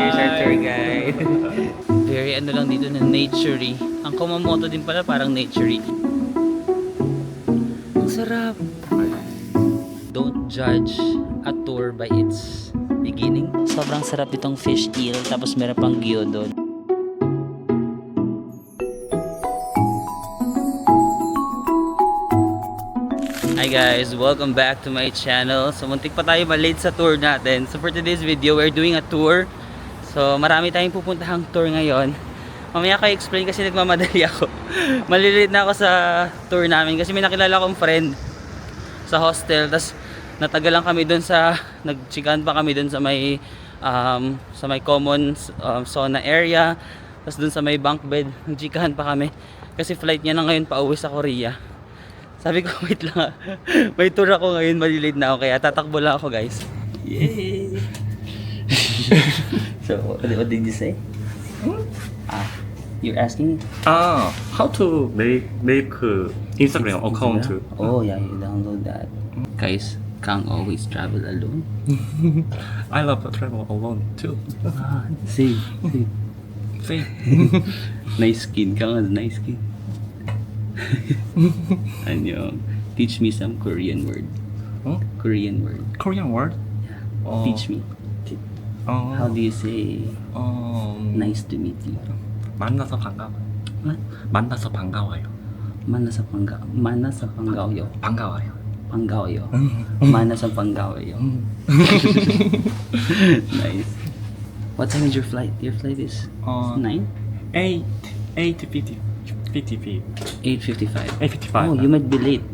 Here's our tour guide. Very ano lang dito na nature-y. Ang Kumamoto din pala parang nature-y. Ang sarap. Don't judge a tour by its beginning. Sobrang sarap itong fish eel, tapos meron pang gyudon. Hi guys, welcome back to my channel. So muntik pa tayo malate sa tour natin. So for today's video, we're doing a tour. So marami tayong pupuntahang tour ngayon. Mamaya kayo explain kasi nagmamadali ako. Malilate na ako sa tour namin kasi may nakilala akong friend sa hostel. Tapos natagalan kami dun sa, nagchikan pa kami dun sa may common sauna area. Tapos dun sa may bunk bed, nagchikahan pa kami. Kasi flight niya na ngayon pa uwi sa Korea. Sabi ko, wait lang. May tour ako ngayon, malilate na ako. Kaya tatakbo lang ako, guys. Yay! So, what did you say? You're asking? How to make Instagram account? Oh, yeah, you download that. Guys, Kang always travel alone. I love to travel alone too. See. See? Nice skin. Kang has nice skin. Ano, teach me some Korean word. Huh? Korean word. Korean word? Yeah. Teach me. How do you say nice to meet you? 만나서 반가워요. What? 만나서 반가워요. Manasa panggaoyo. 반가워요. Panggaoyo. Manasa panggaoyo. Nice. What time is your flight? Your flight is 9? 8:50. 8:55. 8:55. Oh, you might be late.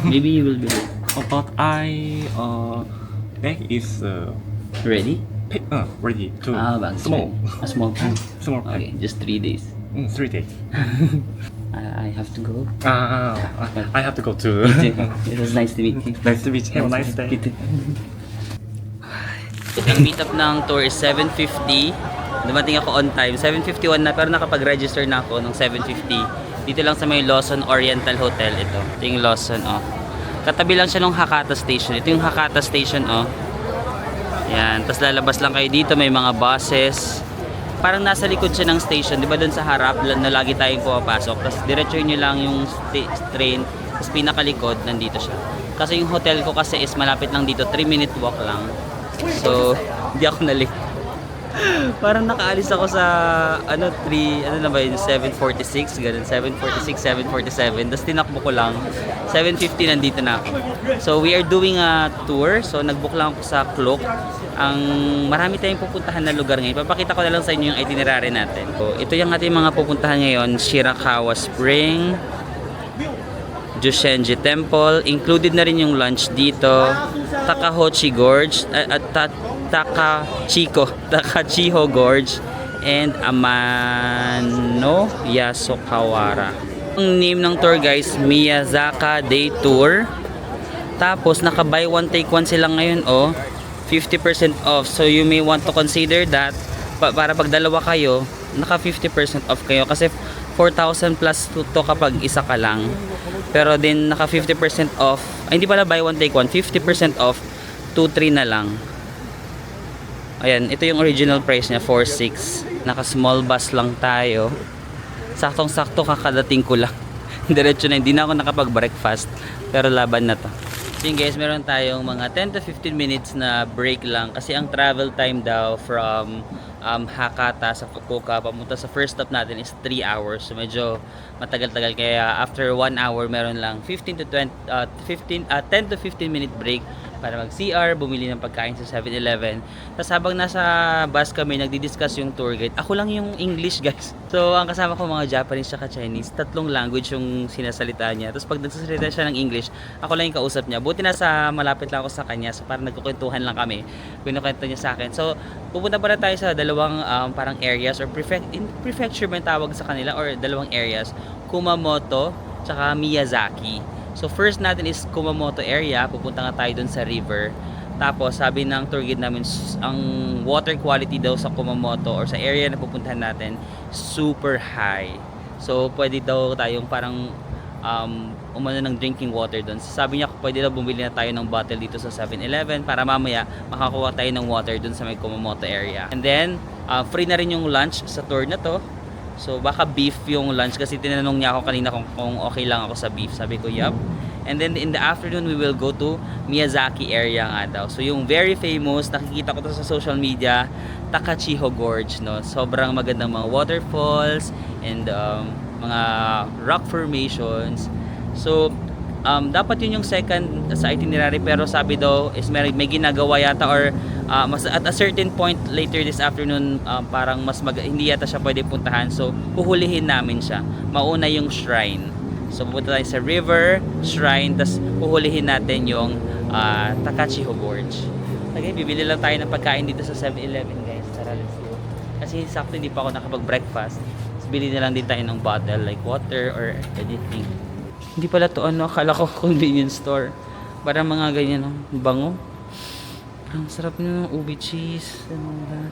Maybe you will be late. But I bag is Ready? ready to Bag small. A small pack. Small pack. Okay, just 3 days. 3 days. I have to go. I have to go to. It was nice to meet you. Nice to meet you. Have a nice day. Ang meetup ng tour is 7:50. Dumating ako on time. 7:51 na pero nakapag-register na ako ng 7:50. Dito lang sa may Lawson Oriental Hotel ito. Ito yung Lawson, oh. Katabi lang siya ng Hakata Station. Ito yung Hakata Station, oh. Yan. Tapos lalabas lang kayo dito. May mga buses. Parang nasa likod siya ng station. Di ba doon sa harap na lagi tayong pumapasok. Tapos diretso nyo lang yung train. Tapos pinakalikod, nandito siya. Kasi yung hotel ko kasi is malapit lang dito. 3-minute walk lang. So, di ako nalik. Parang nakaalis ako sa 7:46 ganun, 7:46, 7:47, tapos tinakbo ko lang 7:50 nandito na ako. So we are doing a tour, so nagbook lang ako sa Klook. Ang marami tayong pupuntahan na lugar ngayon. Papakita ko na lang sa inyo yung itinerary natin. So ito yung ating mga pupuntahan ngayon: Shirakawa Spring, Jushenji Temple, included na rin yung lunch dito, Takahochi Gorge at Takachiho Gorge, and Amano Yasokawara. Ang name ng tour guys, Miyazaka Day Tour. Tapos naka buy one take one sila ngayon, 50% off. So you may want to consider that para pag dalawa kayo, naka 50% off kayo kasi 4,000 plus to kapag isa ka lang. Pero din naka 50% off. Ay, hindi pala buy one take one, 50% off 2-3 na lang. Ayan, ito yung original price niya, 4,600. Naka small bus lang tayo. Saktong-sakto kakadating ko lang. Diretso na, hindi na ako nakapag-breakfast. Pero laban na to. So yun guys, meron tayong mga 10 to 15 minutes na break lang. Kasi ang travel time daw from Hakata sa Fukuoka pamunta sa first stop natin is 3 hours. So medyo matagal-tagal. Kaya after 1 hour, meron lang 10 to 15 minute break para mag-CR, bumili ng pagkain sa 7-Eleven. Tapos habang nasa bus kami, nagdi-discuss yung tour guide. Ako lang yung English guys. So ang kasama ko mga Japanese at Chinese. 3 language yung sinasalita niya. Tapos pag nagsasalita siya ng English, ako lang yung kausap niya. Buti nasa malapit lang ako sa kanya. So parang nagkukwentuhan lang kami. Kinukwento niya sa akin. So pupunta pala tayo sa dalawang parang areas or prefecture man tawag sa kanila, or dalawang areas, Kumamoto tsaka Miyazaki. So first natin is Kumamoto area, pupunta nga tayo dun sa river. Tapos sabi ng tour guide namin, ang water quality daw sa Kumamoto or sa area na pupuntahan natin super high. So pwede daw tayong parang umano ng drinking water doon. Sabi niya pwede daw bumili na tayo ng bottle dito sa 7-Eleven para mamaya makakuha tayo ng water doon sa may Kumamoto area. And then free na rin yung lunch sa tour na to. So baka beef yung lunch kasi tinanong niya ako kanina kung okay lang ako sa beef. Sabi ko yup. And then in the afternoon we will go to Miyazaki area nga daw. So yung very famous, nakikita ko to sa social media, Takachiho Gorge, no. Sobrang magandang mga waterfalls and mga rock formations. So dapat yun yung second sa itinerary, pero sabi daw is may ginagawa yata or mas at a certain point later this afternoon parang hindi yata siya pwede puntahan, so huhulihin namin siya. Mauna yung shrine, so pupunta tayo sa river, shrine, tas huhulihin natin yung Takachiho Gorge. Okay, bibili lang tayo ng pagkain dito sa 7-Eleven guys. Tara, let's go. Kasi sakto hindi pa ako nakapag-breakfast, so bili na lang din tayo ng bottle like water or anything. Hindi pala to akala ko convenience store. Parang mga ganyan, bango. Parang sarap nyo ng ubi cheese and all that.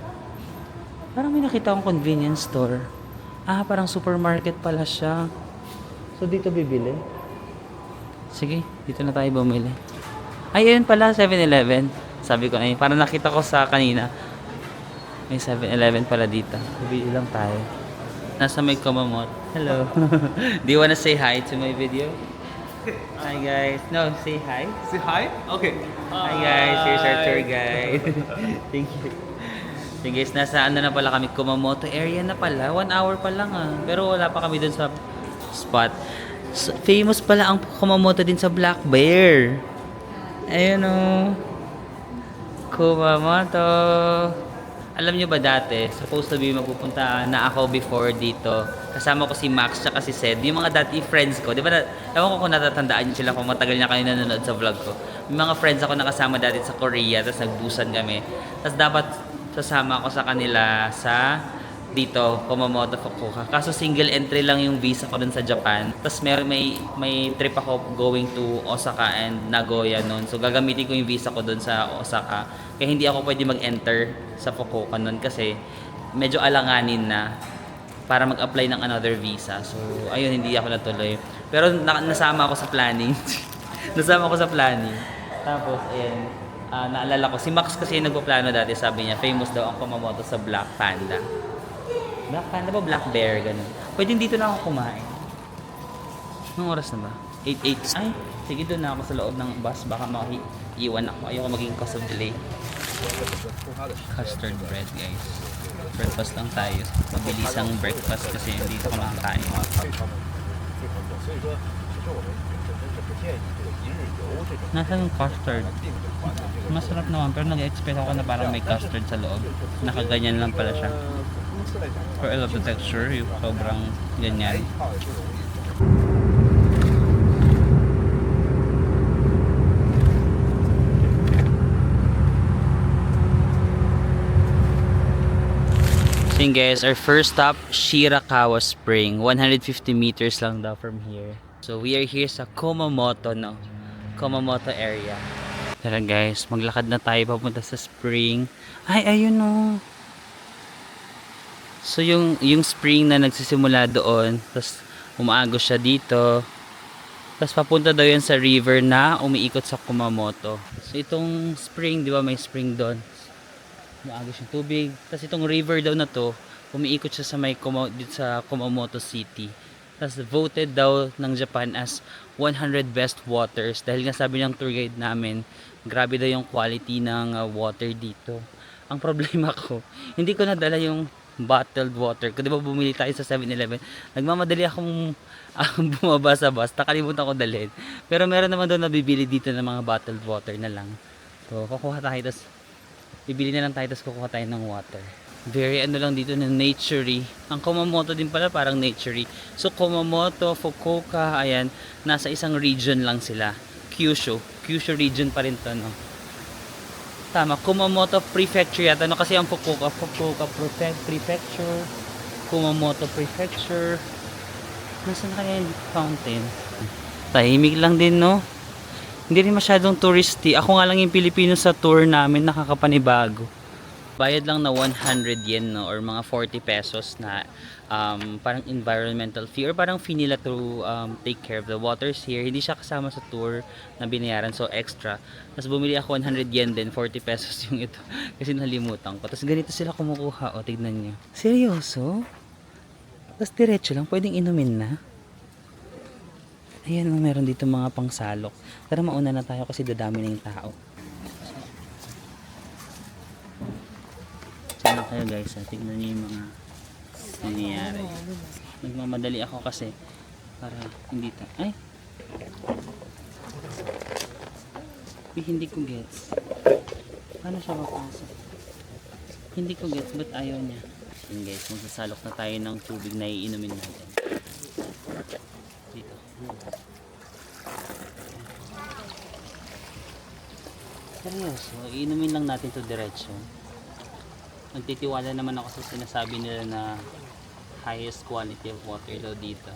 Parang may nakita akong convenience store. Parang supermarket pala siya. So dito bibili. Sige, dito na tayo bumili. Ay, yun pala, 7-Eleven. Sabi ko na yun, parang nakita ko sa kanina. May 7-Eleven pala dito. Bibili lang tayo. Nasa may Kumamoto. Hello. Do you wanna say hi to my video? Hi guys. No, say hi. Say hi? Okay. Hi guys, here's our tour guide. Thank you. So guys, nasa na pala kami, Kumamoto area na pala. 1 hour pa lang pero wala pa kami dun sa spot. So, famous pala ang Kumamoto din sa Black Bear. Ayun Kumamoto. Alam nyo ba dati, supposed to be magpupunta na ako before dito. Kasama ko si Max at si Sed. Yung mga dati friends ko. Di ba, ewan ko kung natatandaan nyo sila kung matagal na kayo nanonood sa vlog ko. May mga friends ako nakasama dati sa Korea, tapos nagbusan kami. Tapos dapat sasama ako sa kanila sa dito, Kumamoto, Fukuoka. Kaso single entry lang yung visa ko dun sa Japan. Tapos may trip ako going to Osaka and Nagoya noon. So gagamitin ko yung visa ko dun sa Osaka. Kaya hindi ako pwede mag-enter sa Fukuoka noon kasi medyo alanganin na para mag-apply ng another visa. So ayun, hindi ako natuloy. Pero nasama ako sa planning. Nasama ako sa planning. Tapos ayan, naalala ko si Max kasi yung nagpaplano dati, sabi niya famous daw ang Kumamoto sa Black Panda. Black Panda ba? Black Bear, ganun. Pwede dito na ako kumain. Anong oras na ba? 8:08. Ay, sige, doon na ako sa loob ng bus. Baka maiiwan ako. Ayoko maging cause of delay. Custard bread, guys. Breakfast lang tayo. Mabilisang breakfast kasi hindi ito kumakain. Nasaan yung custard? Masarap naman, pero nag-expect ako na parang may custard sa loob. Nakaganyan lang pala siya. Pero I love the texture, yung sobrang ganyan. So yun guys, our first stop, Shirakawa Spring. 150 meters lang daw from here. So we are here sa Kumamoto, no? Kumamoto area. Tara guys, maglakad na tayo papunta sa spring. Ay, ayun no. So yung spring na nagsisimula doon, tapos umaagos siya dito. Tapos papunta daw yan sa river na umiikot sa Kumamoto. So itong spring, di ba may spring doon? Umaagos yung tubig. Tapos itong river daw na to, umiikot siya sa dito sa Kumamoto City. Tapos voted daw ng Japan as 100 best waters. Dahil nga sabi ng tour guide namin, grabe daw yung quality ng water dito. Ang problema ko, hindi ko nadala yung bottled water. Kung di ba bumili tayo sa 7-Eleven, nagmamadali akong bumaba sa bus, nakalimutan ko dalhin. Pero meron naman doon nabibili dito ng mga bottled water na lang. So kukuha tayo, tapos bibili na lang tayo, tapos kukuha tayo ng water. Very lang dito na naturey. Ang Kumamoto din pala parang naturey. So Kumamoto, Fukuoka, ayan, nasa isang region lang sila. Kyushu region pa rin to, no? Tama, Kumamoto Prefecture yata, no? Kasi ang Fukuoka Prefecture, Kumamoto Prefecture. Nasaan kaya yung fountain? Tahimik lang din, no? Hindi rin masyadong touristy. Ako nga lang yung Pilipino sa tour namin, nakakapanibago. Bayad lang na 100 yen, no, or mga 40 pesos na parang environmental fee or parang fee nila to take care of the waters here. Hindi siya kasama sa tour na binayaran, so extra. Tapos bumili ako 100 yen din, 40 pesos yung ito kasi nalimutan ko. Tapos ganito sila kumukuha, o tignan nyo. Seryoso? Tapos diretso lang, pwedeng inumin na. Ayan, meron dito mga pangsalok. Tara, mauna na tayo kasi dadami na yung tao. Sana kayo guys, tignan niyo yung mga nangyayari. Nagmamadali ako kasi para hindi ay hindi ko gets paano siya mapasok, hindi ko gets ba't ayaw niya. Yun guys, magsasalok na tayo ng tubig na iinumin natin dito. Seryoso, iinumin lang natin to diretso. Nagtitiwala naman ako sa sinasabi nila na highest quality of water daw dito.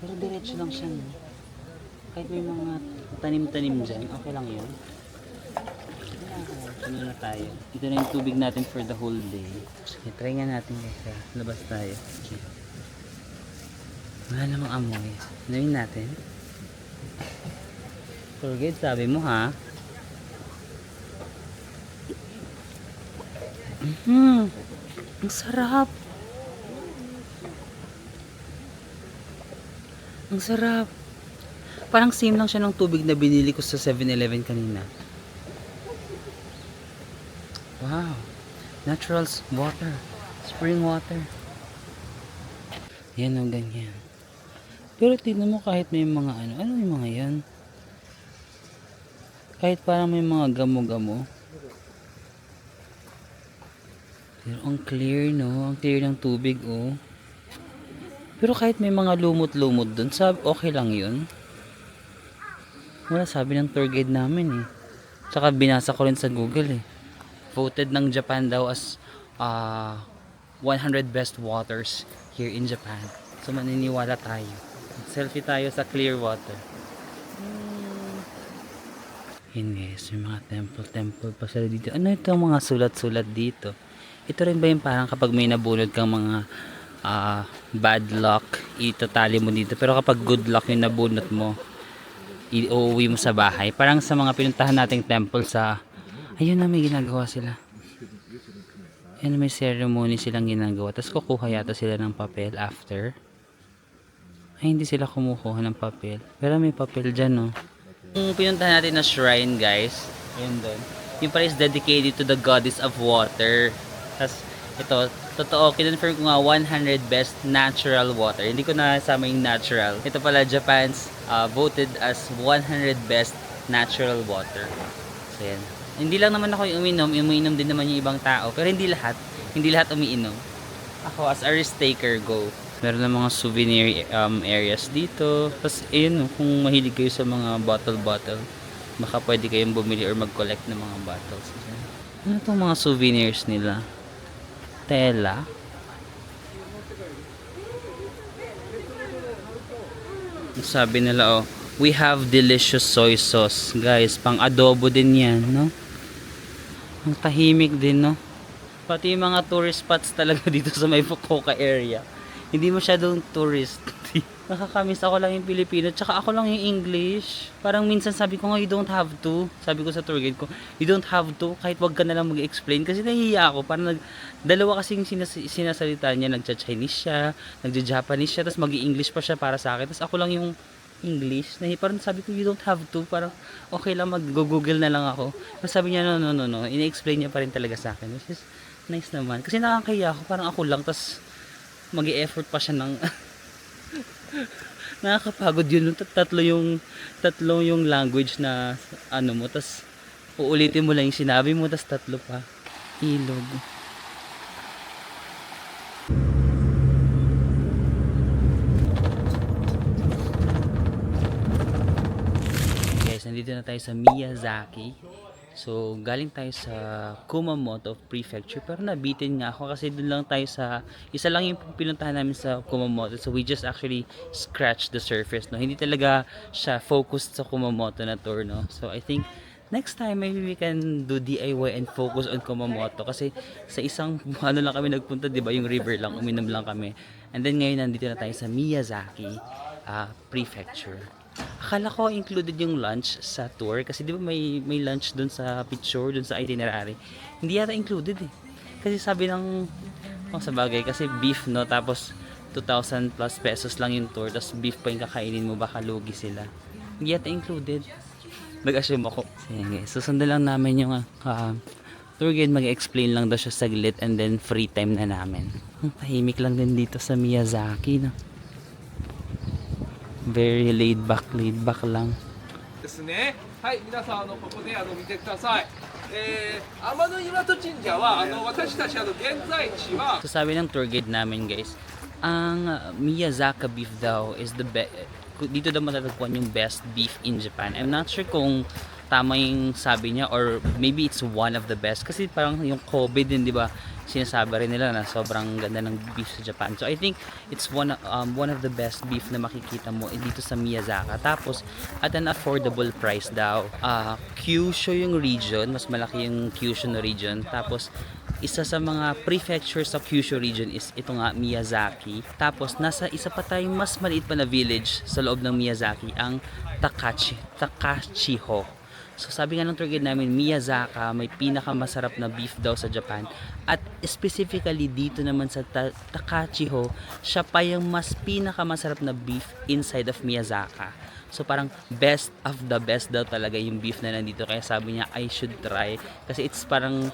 Pero diretso lang siya, no? Kahit may mga tanim-tanim dyan, okay lang yun. Ano na tayo? Ito na yung tubig natin for the whole day. Sige, try nga natin guys. Labas tayo. Okay. Wala namang amoy. Gawin natin. Tour guide, sabi mo ha? Ang sarap. Ang sarap. Parang same lang siya ng tubig na binili ko sa 7-Eleven kanina. Wow. Natural water. Spring water. Yan o, ganyan. Pero tignan mo kahit may mga ano yung mga yan? Kahit parang may mga gamo-gamo. Pero ang clear, no? Ang clear ng tubig, oh. Pero kahit may mga lumot-lumot dun, okay lang yun. Wala, sabi ng tour guide namin, eh. Tsaka binasa ko rin sa Google, eh. Voted ng Japan daw as 100 best waters here in Japan. So maniniwala tayo. Selfie tayo sa clear water. Yun guys, may mga temple pa sila dito. Ano ito mga sulat-sulat dito? Ito rin ba yung parang kapag may nabunod kang mga bad luck, itatali mo dito. Pero kapag good luck yung nabunot mo, iuwi mo sa bahay. Parang sa mga pinuntahan nating temple sa... Ayun na, may ginagawa sila. Ayun, may ceremony silang ginagawa. Tapos kukuha yata sila ng papel after. Ay, hindi sila kumukuha ng papel. Pero may papel dyan, no? Yung pinuntahan natin na shrine, guys. Ayun doon. Yung pala is dedicated to the goddess of water. Tapos, ito, totoo, kinonfirm ko nga 100 best natural water. Hindi ko nasama yung natural. Ito pala, Japan's voted as 100 best natural water. So, yan. Hindi lang naman ako yung umiinom din naman yung ibang tao. Pero hindi lahat umiinom. Ako, as a risk taker, go. Meron na mga souvenir areas dito. Tapos, ayun, kung mahilig kayo sa mga bottle, baka pwede kayong bumili or mag-collect ng mga bottles. Ano itong mga souvenirs nila? Tela. Sabi nila, we have delicious soy sauce. Guys, pang adobo din yan, no? Ang tahimik din, no? Pati yung mga tourist spots talaga dito sa may Fukuoka area. Hindi masyadong tourist. Nakakamiss ako lang yung Pilipino, tsaka ako lang yung English. Parang minsan sabi ko nga, you don't have to. Sabi ko sa tour guide ko, you don't have to. Kahit wag ka na lang mag-explain. Kasi nahihiya ako. Parang dalawa kasing sinasalita niya. Nagcha-Chinese siya, nagja-Japanese siya, tapos mag-i-English pa siya para sa akin. Tapos ako lang yung English. Parang sabi ko, you don't have to. Parang okay lang, mag-google na lang ako. Tapos sabi niya, no. Ina-explain niya pa rin talaga sa akin. Which is nice naman. Kasi nakakahiya ako. Parang ako lang, tapos mag-i-effort pa siya ng... Nakakapagod yun. Tatlo yung language na ano mo, tas uulitin mo lang yung sinabi mo, tas tatlo pa. Ilog. Guys, nandito na tayo sa Miyazaki. So, galing tayo sa Kumamoto Prefecture, pero nabitin nga ako kasi doon lang tayo sa, isa lang yung pinuntahan namin sa Kumamoto. So, we just actually scratched the surface, no? Hindi talaga siya focused sa Kumamoto na tour, no? So, I think next time maybe we can do DIY and focus on Kumamoto kasi sa isang ano lang kami nagpunta, 'di ba, yung river lang, uminom lang kami. And then ngayon nandito na tayo sa Miyazaki Prefecture. Akala ko included yung lunch sa tour kasi 'di ba may lunch doon sa picture, doon sa itinerary. Hindi yata included eh. Kasi sabi ng sa bagay kasi beef no, tapos 2,000 plus pesos lang yung tour, tapos beef pa yung kakainin mo, baka lugi sila. Hindi yata included. Nag-assume ako. Sige guys, susundan lang namin yung tour guide, mag-explain lang daw siya saglit and then free time na namin. Tahimik lang din dito sa Miyazaki, no? Very laid back lang. ですね。はい、皆さんここで見てください。天の岩戸神社は私たち現在地は So sabi ng tour guide namin guys, ang Miyazaka beef daw is the best. Dito daw matatagpuan yung best beef in Japan. I'm not sure kung tama yung sabi niya or maybe it's one of the best kasi parang yung Kobe din, di ba, sinasabi rin nila na sobrang ganda ng beef sa Japan. So I think it's one of the best beef na makikita mo dito sa Miyazaka. Tapos at an affordable price daw. Kyushu yung region, mas malaki yung Kyushu na region. Tapos isa sa mga prefecture sa Kyushu region is ito nga, Miyazaki. Tapos nasa isa pa tayong mas maliit pa na village sa loob ng Miyazaki, ang Takachiho. So sabi nga ng tour guide namin, Miyazaka may pinakamasarap na beef daw sa Japan. At specifically dito naman sa Takachiho, siya pa yung mas pinakamasarap na beef inside of Miyazaka. So parang best of the best daw talaga yung beef na nandito. Kaya sabi niya, I should try. Kasi it's parang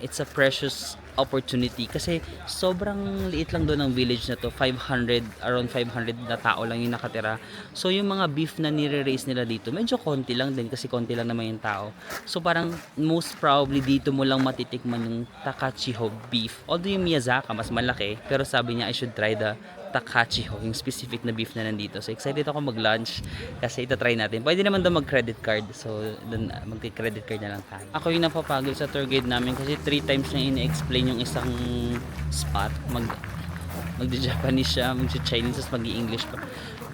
it's a precious opportunity kasi sobrang liit lang doon ng village na to, around 500 na tao lang yung nakatira. So yung mga beef na nire-raise nila dito medyo konti lang din kasi konti lang naman yung tao. So parang most probably dito mo lang matitikman yung Takachiho beef. Although yung Miyazaka mas malaki, pero sabi niya I should try the Takachiho, yung specific na beef na nandito. So excited ako mag-lunch kasi itatry natin. Pwede naman daw mag-credit card. So dun mag-credit card na lang tayo. Ako yung napapagod sa tour guide namin kasi 3 times na ini-explain yung isang spot. Mag-Japanese siya, mag-Chinese, tapos mag-English pa.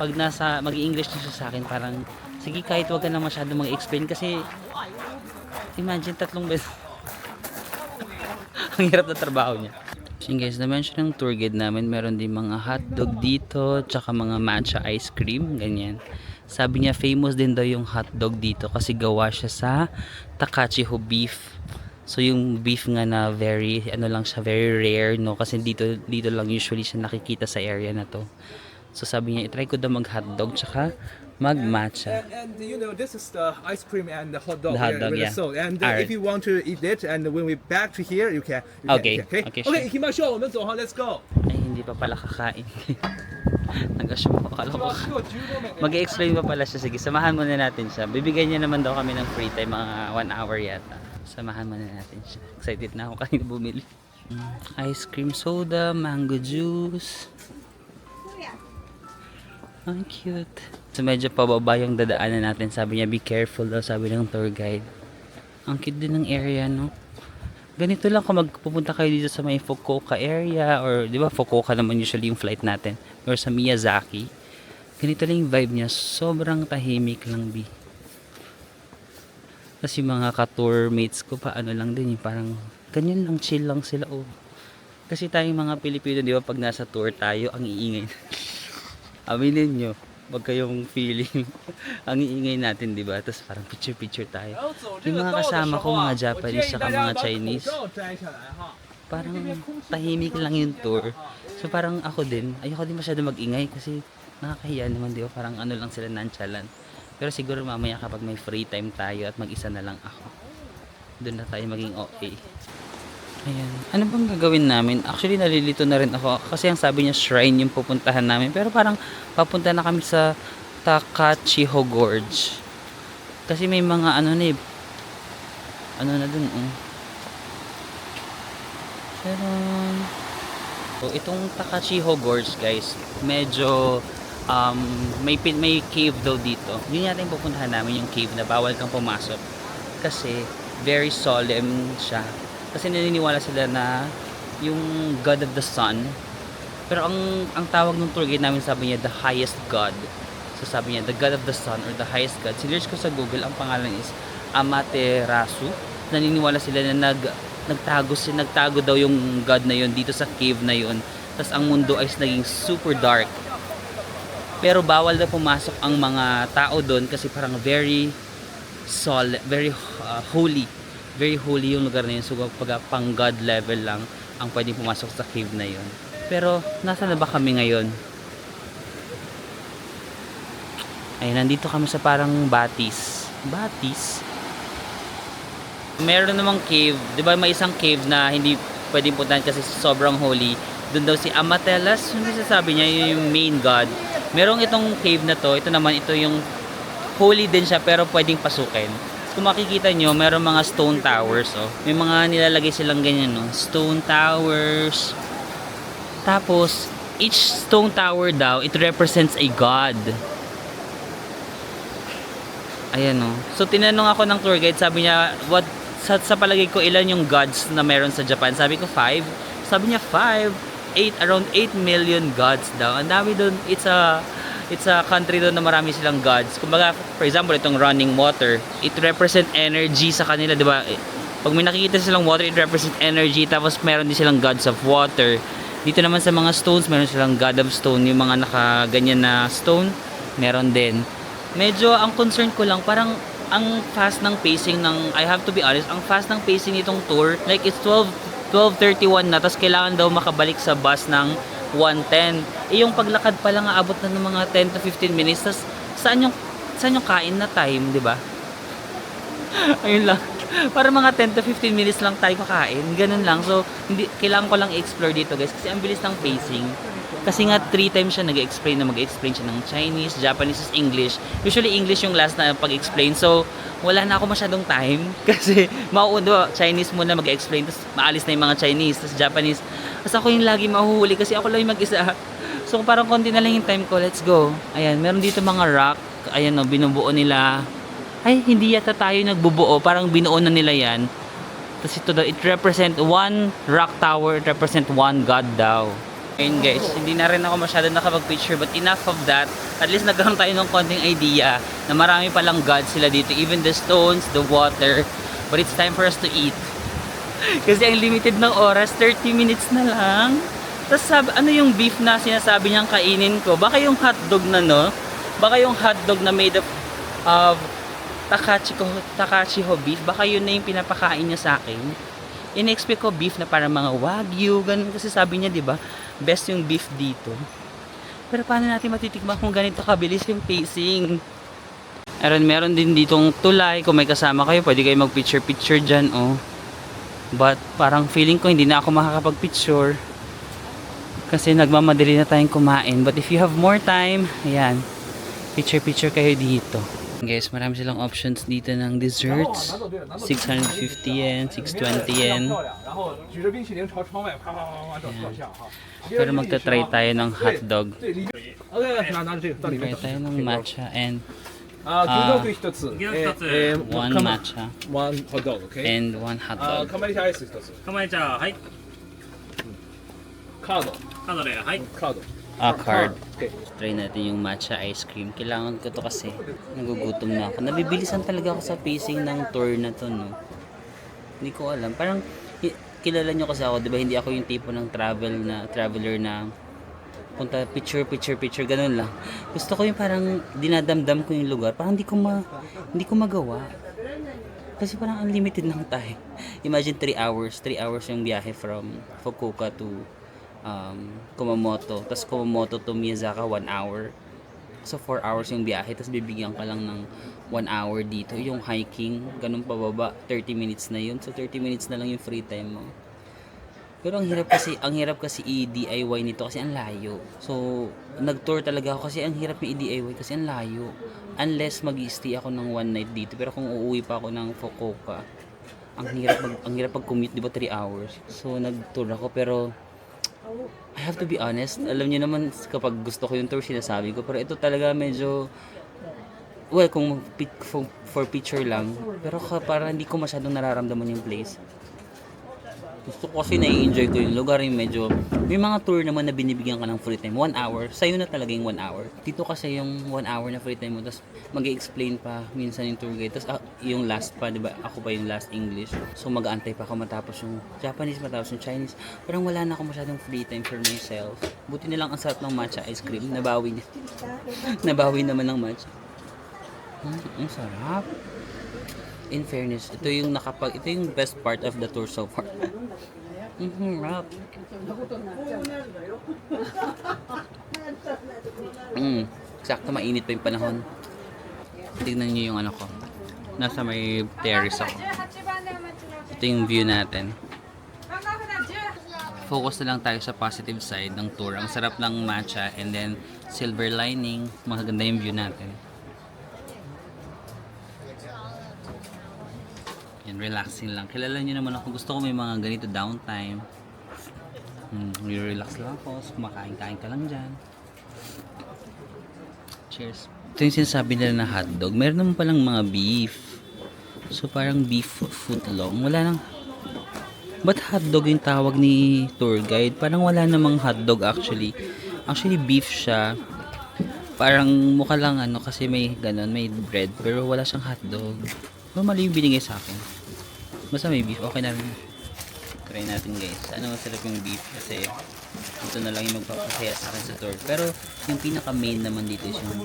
Pag nasa mag-English na siya sa akin, parang sige kahit wag ka na masyado mag-explain kasi imagine 3 beses. Ang hirap na trabaho niya. So guys, na-mention ng tour guide namin, meron din mga hotdog dito, tsaka mga matcha ice cream, ganyan. Sabi niya, famous din daw yung hotdog dito kasi gawa siya sa Takachiho beef. So yung beef nga na very, very rare, no? Kasi dito lang usually siya nakikita sa area na to. So sabi niya, itry ko daw mag-hotdog, tsaka mag-matcha. And you know, this is the ice cream and the hot dog. The hot dog, yeah. So, and Alright. if you want to eat it, and when we back to here, you can. Okay. Okay. Okay, sure. Okay, 行きましょう。我们走哈 Let's go. Ay, hindi pa pala kakain. Nag-assume ako, akala ko mag-explain pa pala siya. Sige, samahan muna natin siya. Bibigyan niya naman daw kami ng free time, mga 1 hour yata. Samahan muna natin siya. Excited na ako kanina bumili. Ice cream soda, mango juice. Ang cute. So medyo pababa yung dadaanan natin. Sabi niya, be careful daw, sabi ng tour guide. Ang cute din ng area, no? Ganito lang kung magpupunta kayo dito sa may Fukuoka area, or di ba Fukuoka naman usually yung flight natin, or sa Miyazaki. Ganito lang yung vibe niya. Sobrang tahimik lang, bi. Kasi mga ka-tour mates ko pa lang din, yung parang ganyan lang, chill lang sila, oh. Kasi tayong mga Pilipino, di ba, pag nasa tour tayo, ang iingay. Aminin nyo, wag kayong feeling ang iingay natin, di ba? Tapos parang picture tayo. Yung mga kasama ko, mga Japanese saka mga Chinese, parang tahimik lang yung tour. So parang ako din, ayoko din masyado mag-ingay kasi nakakahiya naman, di ba? Parang lang sila, nonchalant. Pero siguro mamaya kapag may free time tayo at mag-isa na lang ako, doon na tayo maging okay. Ayan. Ano bang gagawin namin? Actually, nalilito na rin ako. Kasi ang sabi niya, shrine yung pupuntahan namin. Pero parang papunta na kami sa Takachiho Gorge. Kasi may mga na dun, oh. So, itong Takachiho Gorge, guys, medyo may cave daw dito. Yun yata yung pupuntahan namin, yung cave na bawal kang pumasok. Kasi very solemn siya. Kasi naniniwala sila na yung God of the Sun. Pero ang tawag ng tour guide namin, sabi niya, the highest God. So sabi niya, the God of the Sun or the highest God. Sinerge ko sa Google, ang pangalan is Amaterasu. Naniniwala sila na nagtago daw yung god na yun dito sa cave na yun. Tapos ang mundo ay naging super dark. Pero bawal na pumasok ang mga tao doon kasi parang very holy. Very holy yung lugar na yun. So pag pang god level lang ang pwedeng pumasok sa cave na yun. Pero nasa na ba kami ngayon? Ay, nandito kami sa parang Batis. Meron namang cave. Di ba may isang cave na hindi pwedeng puntahan kasi sobrang holy. Doon daw si Amatelas, yung sasabi niya, yung main god. Merong itong cave na to, ito naman, ito yung holy din siya pero pwedeng pasukin. Kung makikita nyo, meron mga stone towers, oh. May mga nilalagay silang ganyan, no? Stone towers. Tapos, each stone tower daw, it represents a god. Ayan, no? So, tinanong ako ng tour guide, sabi niya, sa palagay ko, ilan yung gods na meron sa Japan? Sabi ko, 5. Sabi niya, 5. Around 8 million gods daw. Ang dami doon. It's a country doon na marami silang gods. Kumbaga, for example, itong running water, it represent energy sa kanila, di ba? Pag may nakikita silang water, it represent energy. Tapos meron din silang gods of water. Dito naman sa mga stones, meron silang god of stone. Yung mga nakaganyan na stone, meron din. Medyo ang concern ko lang, parang ang fast ng pacing ng, I have to be honest, ang fast ng pacing nitong tour, like it's 12:31 na, tapos kailangan daw makabalik sa bus ng 1:10. Yung paglakad pa lang aabot na ng mga 10 to 15 minutes. Tapos saan yung kain na time, di ba? Ayun lang. Para mga 10 to 15 minutes lang tayo kakain. Ganun lang. So, kailangan ko lang i-explore dito, guys, kasi ang bilis ng pacing. Kasi nga 3 times siya mag-explain siya ng Chinese, Japanese, English. Usually English yung last na pag-explain. So, wala na ako masyadong time kasi mauundo Chinese muna mag-explain, tapos maalis na yung mga Chinese, tapos Japanese. Tapos ako yung lagi mahuhuli kasi ako lang yung mag-isa. So, parang konti na lang yung time ko. Let's go. Ayan, meron dito mga rock. Ayan, no, binubuo nila. Ay, hindi yata tayo nagbubuo. Parang binuo na nila yan. Tapos ito daw, it represent one rock tower, it represent one god daw. Ayun guys, hindi na rin ako masyado nakapag-picture, but enough of that. At least nagkaroon tayo ng konting idea na marami palang gods sila dito. Even the stones, the water. But it's time for us to eat. Kasi ang limited ng oras, 30 minutes na lang. Tapos ano yung beef na sinasabi niyang kainin ko? Baka yung hotdog na, no? Baka yung hotdog na made of Takachiho beef. Baka yun na yung pinapakain niya sa akin. In-expect ko beef na para mga wagyu, ganun. Kasi sabi niya, di ba, best yung beef dito. Pero paano natin matitikman kung ganito kabilis yung pacing? Meron din ditong tulay. Kung may kasama kayo, pwede kayo mag-picture-picture dyan, oh. But parang feeling ko hindi na ako makakapag-picture. Kasi nagmamadali na tayong kumain. But if you have more time, ayan, picture-picture kayo dito. Guys, marami silang options dito ng desserts. 650 yen, 620 yen. Pero magta-try tayo ng hotdog. Try tayo ng matcha and one matcha one hot dog, okay? and one hotdog. 釜入りアイス一つ。構えちゃう。はい。カード。カードで、はい。カード。 Card. Okay. Try natin yung matcha ice cream. Kailangan ko to kasi nagugutom na ako. Nabibilisan talaga ako sa pacing ng tour na to, no? Hindi ko alam. Parang kilala nyo kasi ako, di ba? Hindi ako yung tipo ng traveler na punta picture, ganun lang. Gusto ko yung parang dinadamdam ko yung lugar. Parang hindi ko magawa. Kasi parang unlimited lang tayo. Imagine 3 hours. 3 hours yung biyahe from Fukuoka to Kumamoto. Tapos Kumamoto to Miyazaka 1 hour. So 4 hours yung biyahe. Tapos bibigyan ka lang ng 1 hour dito. Yung hiking, ganun pababa, 30 minutes na yun. So 30 minutes na lang yung free time mo. Pero ang hirap kasi i-DIY nito kasi ang layo. So nag-tour talaga ako kasi ang hirap i-DIY kasi ang layo. Unless mag-stay ako ng 1 night dito. Pero kung uuwi pa ako ng Fukuoka, ang hirap pag-commute, di ba, 3 hours. So nag-tour ako pero I have to be honest, alam niyo naman kapag gusto ko yung tour sinasabi ko, pero ito talaga medyo kung for picture lang, pero para hindi ko masyadong nararamdaman yung place. Gusto ko kasi nai-enjoy ko yung lugar yung medyo, may mga tour naman na binibigyan ka ng free time, 1 hour, sa'yo na talaga yung 1 hour. Dito kasi yung 1 hour na free time mo, tapos mag-i-explain pa minsan yung tour guide, tapos yung last pa, di ba, ako pa yung last English, so mag-aantay pa ako matapos yung Japanese, matapos yung Chinese, parang wala na ako masyadong free time for myself. Buti na lang ang sarap ng matcha ice cream, nabawi naman ng matcha. Ang sarap. In fairness, ito yung best part of the tour so far. Rap. Sakto mainit pa yung panahon. Tignan niyo yung ano ko. Nasa may terrace ako. Ito yung view natin. Focus na lang tayo sa positive side ng tour. Ang sarap ng matcha and then silver lining. Maganda yung view natin. Yan, relaxing lang. Kilala nyo naman ako. Gusto ko may mga ganito downtime. Relax lang ako. Kumakain-kain ka lang dyan. Cheers. Ito yung sinasabi nila na hotdog. Meron naman palang mga beef. So parang beef footlong. Wala nang... Ba't hotdog yung tawag ni tour guide? Parang wala namang hotdog actually. Actually beef siya. Parang mukha lang ano kasi may ganun, may bread. Pero wala siyang hotdog. Normally yung binigay sa akin. Basta may beef, okay na rin. Try natin guys. Sana masarap yung beef kasi ito na lang yung magpapasaya sa akin sa tour. Pero yung pinaka main naman dito is yung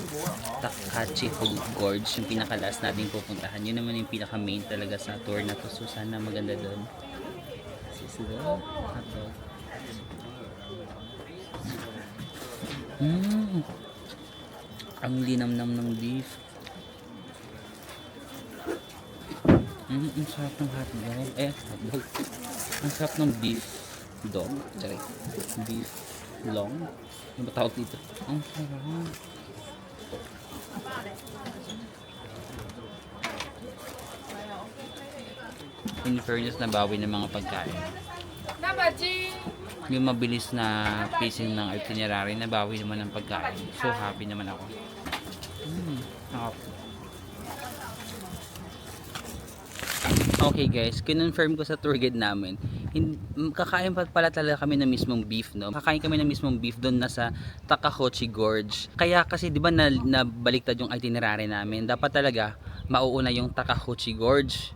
Takachiho Gorge. Yung pinaka last natin pupuntahan. Yun naman yung pinaka main talaga sa tour na to. So sana maganda doon. Sisilo. Hotdog. Ang linamnam ng beef. Ang sarap ng hotdog. Hotdog. Ang sarap ng beef dog. Sorry. Beef long. Ano ba tawag dito? Ang sarap. In fairness, nabawi ng mga pagkain. Yung mabilis na pacing ng itinerary, nabawi naman ng pagkain. So happy naman ako. Okay guys, kinonfirm ko sa tour guide namin. Kakain pa pala talaga kami ng mismong beef, no? Kakain kami ng mismong beef doon nasa Takahochi Gorge. Kaya kasi 'di ba nabaliktad yung itinerary namin. Dapat talaga mauuna yung Takahochi Gorge.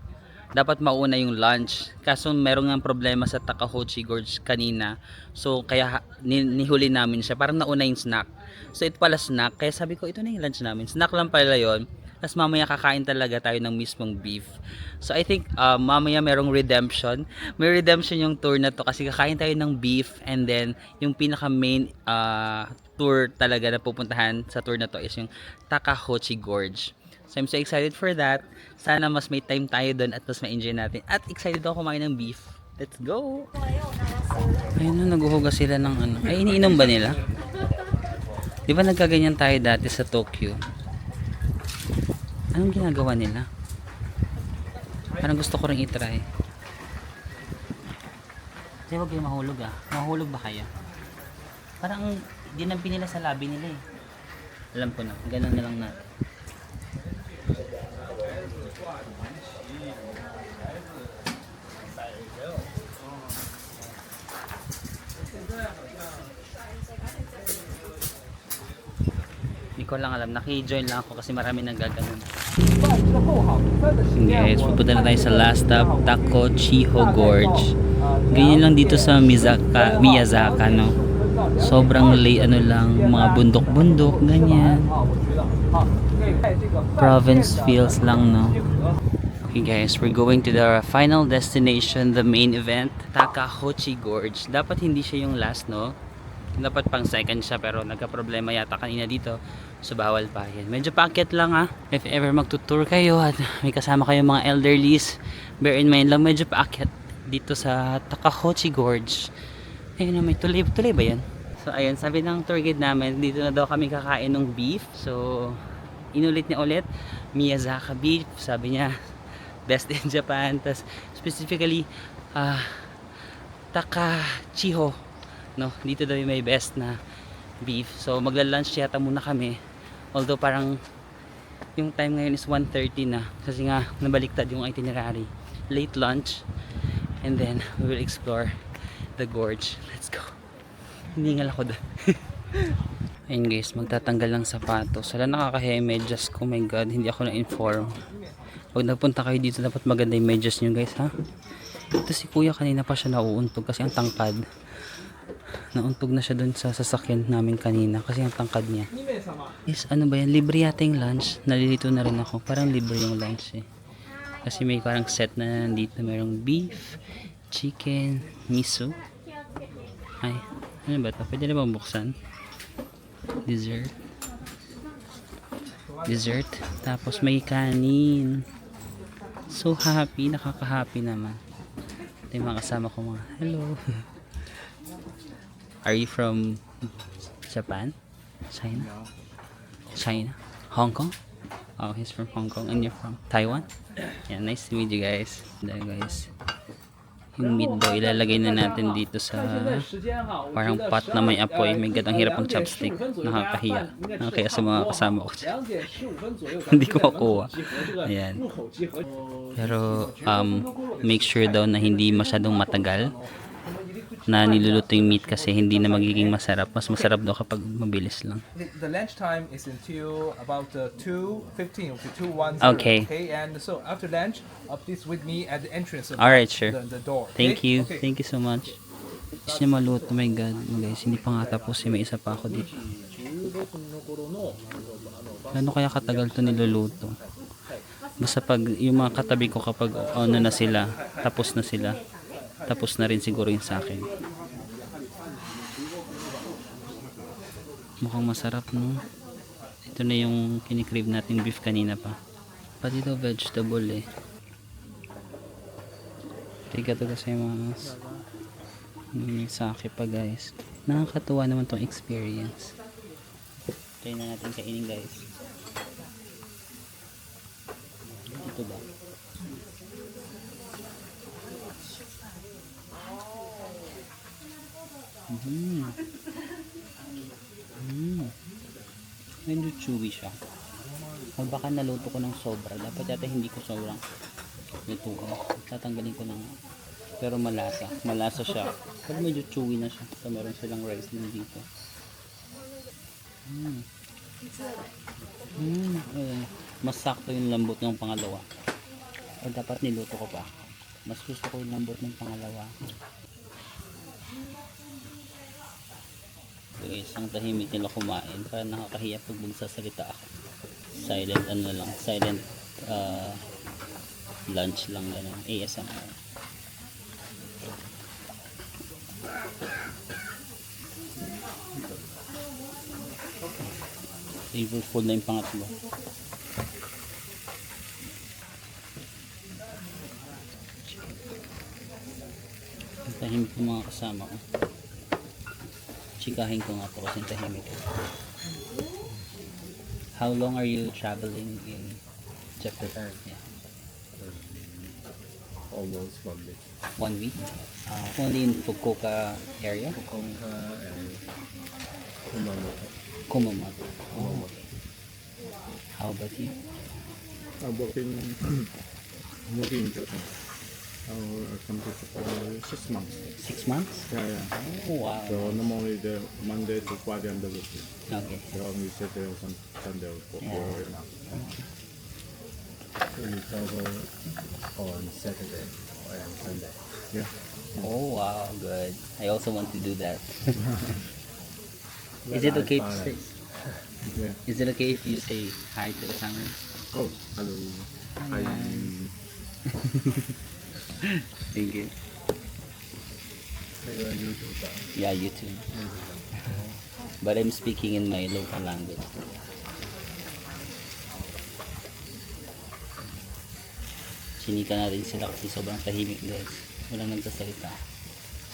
Dapat mauuna yung lunch. Kaso meron nga problema sa Takahochi Gorge kanina. So kaya nihuli namin siya. Parang nauna yung snack. So ito pala snack. Kaya sabi ko ito na yung lunch namin. Snack lang pala yon. Tapos mamaya kakain talaga tayo ng mismong beef. So I think mamaya merong redemption. May redemption yung tour na to kasi kakain tayo ng beef and then yung pinaka main tour talaga na pupuntahan sa tour na to is yung Takahochi Gorge. So I'm so excited for that. Sana mas may time tayo doon at mas ma-enjoy natin. At excited ako kumain ng beef. Let's go! Ayun na, naghuhugas sila ng ano. Ay, iniinom ba nila? Di ba nagkaganyan tayo dati sa Tokyo? Anong ginagawa nila? Parang gusto ko rin itry. Kasi huwag kayo mahulog ah. Mahulog ba kaya? Parang ginampi nila sa labi nila eh. Alam ko na. Ganun na lang natin. Hindi ko lang alam, naki-join lang ako kasi marami nang gaganon. Guys, pupunta na tayo sa last stop, Takachiho Gorge. Ganyan lang dito sa Miyazaka, no? Sobrang ano lang, mga bundok-bundok, ganyan. Province feels lang, no? Okay guys, we're going to the final destination, the main event, Takahochi Gorge. Dapat hindi siya yung last, no? Dapat pang second siya pero nagka-problema yata kanina dito. So bawal pa yan. Medyo paakyat lang ha. If ever magtutour kayo at may kasama kayong mga elderlies, bear in mind lang medyo paakyat dito sa Takahochi Gorge. Ayun na, may tuloy ba yan? So ayun, sabi ng tour guide namin, dito na daw kami kakain ng beef. So inulit niya ulit, Miyazaka beef. Sabi niya, best in Japan. Tas specifically, Takachiho. No, dito daw yung may best na beef. So magla-lunch yata muna kami. Although parang yung time ngayon is 1:30 na kasi nga nabaliktad yung itinerary. Late lunch And then, we will explore the gorge. Let's go. Hiningal ako doon. Ayun guys, magtatanggal ng sapatos. Wala, nakakahiya yung medyas ko. Oh my god, hindi ako na-inform. Pag nagpunta kayo dito, dapat maganda yung medyas nyo guys, ha? Ito si kuya, kanina pa siya nauuntog kasi ang tangkad. Nauntog na siya dun sa sasakyan namin kanina kasi ang tangkad niya. Is ano ba yan? Libre yata yung lunch. Nalilito na rin ako. Parang libre yung lunch eh. Kasi may parang set na nandito. Merong beef, chicken, miso. Ay, ano ba ito? Pwede na bang buksan? Dessert. Tapos may kanin. So happy. Nakaka-happy naman. Ito yung mga kasama ko mga. Hello. Are you from Japan? China? Hong Kong? Oh, he's from Hong Kong. And you're from Taiwan? Yeah, nice to meet you guys. There guys. Yung meat daw, ilalagay na natin dito sa parang pot na may apoy. May gadang hirap ng chopstick. Nakakahiya. Kaya sa mga kasama ko. Hindi ko makuha. Ayan. Pero, make sure daw na hindi masyadong matagal na niluluto yung meat kasi hindi na magiging masarap. Mas masarap daw kapag mabilis lang. The lunch time is until about 2:15 or 2:10. Okay. Okay. And so after lunch, please with me at the entrance of Alright, sure. the door. Thank okay? you. Okay. Thank you so much. Gusto niya maluto. Oh my god. Guys, hindi pa nga tapos. May isa pa ako dito. Ano kaya katagal to niluluto? Basta pag yung mga katabi ko kapag ano na sila, tapos na sila. Tapos na rin siguro yung sa akin. Mukhang masarap, no? Ito na yung kinikrib natin beef kanina pa. Pati ito vegetable eh. Tiga to kasi mas may sake pa guys. Nakakatuwa naman tong experience. Try na natin kainin guys. Ito ba? Medyo chewy siya. O baka naluto ko ng sobra. Dapat yata hindi ko sobrang lutuin. Tatanggalin ko ng pero malasa. Malasa siya. Pero medyo chewy na siya. So meron silang rice din dito. Mas sakto yung lambot ng pangalawa. O dapat niluto ko pa. Mas gusto ko yung lambot ng pangalawa. So isang tahimik nila kumain para nakakahiya pag magsasalita ako. Silent ano lang, silent lunch lang ganun. ASMR. Flavorful na yung pangatlo. Ang tahimik ng mga kasama ko. Chikahin ko nga po kasi tahimik. How long are you traveling in Japan? Yeah. Almost 1 week. 1 week? Only in Fukuoka area? Fukuoka and Kumamoto. Kumamoto. Oh. How about you? I'm working in Japan. I come to Japan 6 months. 6 months? Yeah. Oh, wow. So normally the Monday to Friday I'm the working. Okay. So only Saturday or Sunday for Yeah. We travel on Saturday and Sunday. Yeah. Oh, wow. Good. I also want to do that. Is it okay to say? Yeah. Is it okay if you say hi to the camera? Oh, hello. Hi. Thank you. Yeah, you too. But I'm speaking in my local language. Chinika natin sila kasi sobrang tahimik guys. Walang nagsasalita.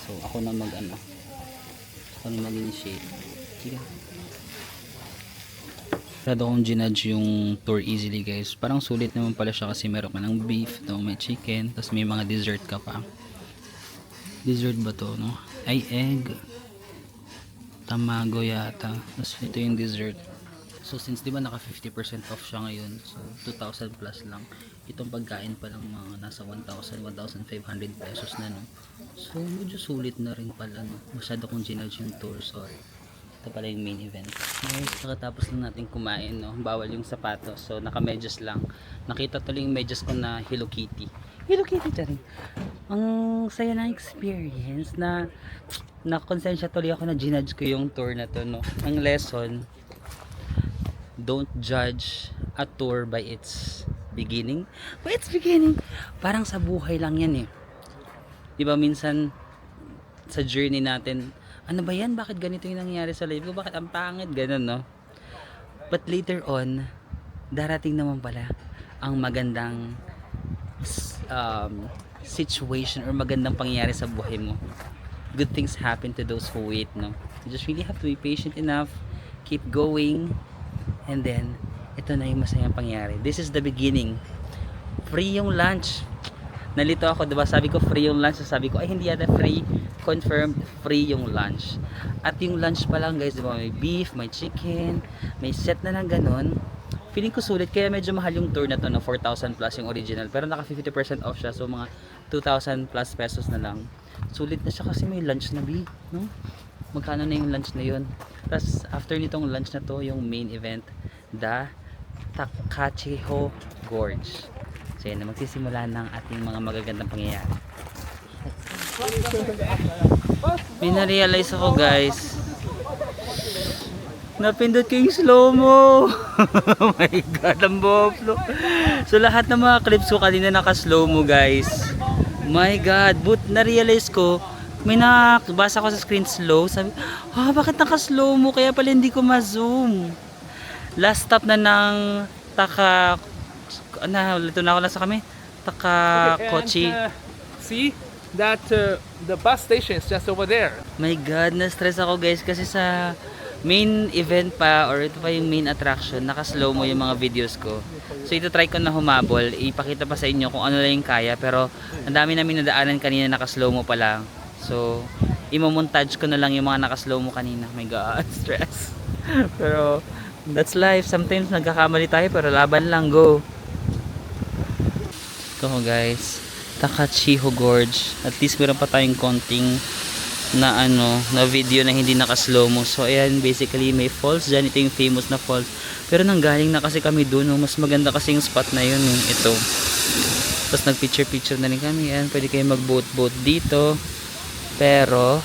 So ako na ako na mag-initiate. Chika. Masyado akong ginudge yung tour easily guys. Parang sulit naman pala siya kasi meron ka ng beef, may chicken, tapos may mga dessert ka pa. Dessert ba to, no? Ay, egg. Tamago yata. Tapos ito yung dessert. So since di ba naka 50% off siya ngayon, so 2,000 plus lang. Itong pagkain pa lang mga nasa 1,000, 1,500 pesos na, no. So medyo sulit na rin pala, no. Masyado kong ginudge yung tour, sorry. Ito pala yung main event. Guys, nakatapos lang natin kumain, no. Bawal yung sapatos, so naka-medyas lang. Nakita tuloy yung medyas ko na Hello Kitty. Hello Kitty ta rin. Ang saya na experience na nakonsensya tuloy ako na ginudge ko yung tour na to, no. Ang lesson, don't judge a tour by its beginning. By its beginning, parang sa buhay lang yan eh. Diba minsan sa journey natin, ano ba yan? Bakit ganito yung nangyayari sa life ko? Bakit ang pangit? Ganun, no? But later on, darating naman pala ang magandang situation or magandang pangyayari sa buhay mo. Good things happen to those who wait, no? You just really have to be patient enough, keep going, and then ito na yung masayang pangyayari. This is the beginning. Free yung lunch. Nalito ako, diba? Sabi ko free yung lunch. Sabi ko, ay hindi yata free. Confirmed, free yung lunch. At yung lunch pa lang, guys, diba? May beef, may chicken, may set na ng ganun. Feeling ko sulit. Kaya medyo mahal yung tour na to, no? 4,000 plus yung original. Pero naka 50% off siya. So mga 2,000 plus pesos na lang. Sulit na siya kasi may lunch na, no? Magkano na yung lunch na yun? Tapos after nitong lunch na to, yung main event, the Takachiho Gorge. So yan na, magsisimula ng ating mga magagandang pangyayari. May na-realize ako, guys. Napindot ko yung slow-mo. Oh my god, ang boplo. So lahat ng mga clips ko kanina naka-slow-mo, guys. My god, but na-realize ko, may nakabasa ko sa screen slow. Sabi, bakit naka-slow-mo? Kaya pala hindi ko ma-zoom. Last stop na ng lito na ako na sa kami. Takakochi. See that the bus station is just over there. My god, na-stress ako, guys, kasi sa main event pa, or ito pa yung main attraction, naka-slow mo yung mga videos ko. So ito try ko na humabol, ipakita pa sa inyo kung ano lang yung kaya, pero ang dami namin nadaanan kanina naka-slow mo pa lang. So imo-montage ko na lang yung mga naka-slow mo kanina. My god, stress. Pero that's life, sometimes nagkakamali tayo pero laban lang, go. Ito guys, Takachiho Gorge. At least meron pa tayong konting na na video na hindi naka-slow mo. So ayan, basically may falls dyan. Ito yung famous na falls. Pero nanggaling na kasi kami dun, mas maganda kasi yung spot na yun, ito. Tapos nag-picture na rin kami. Ayan, pwede kayo mag-boat dito. Pero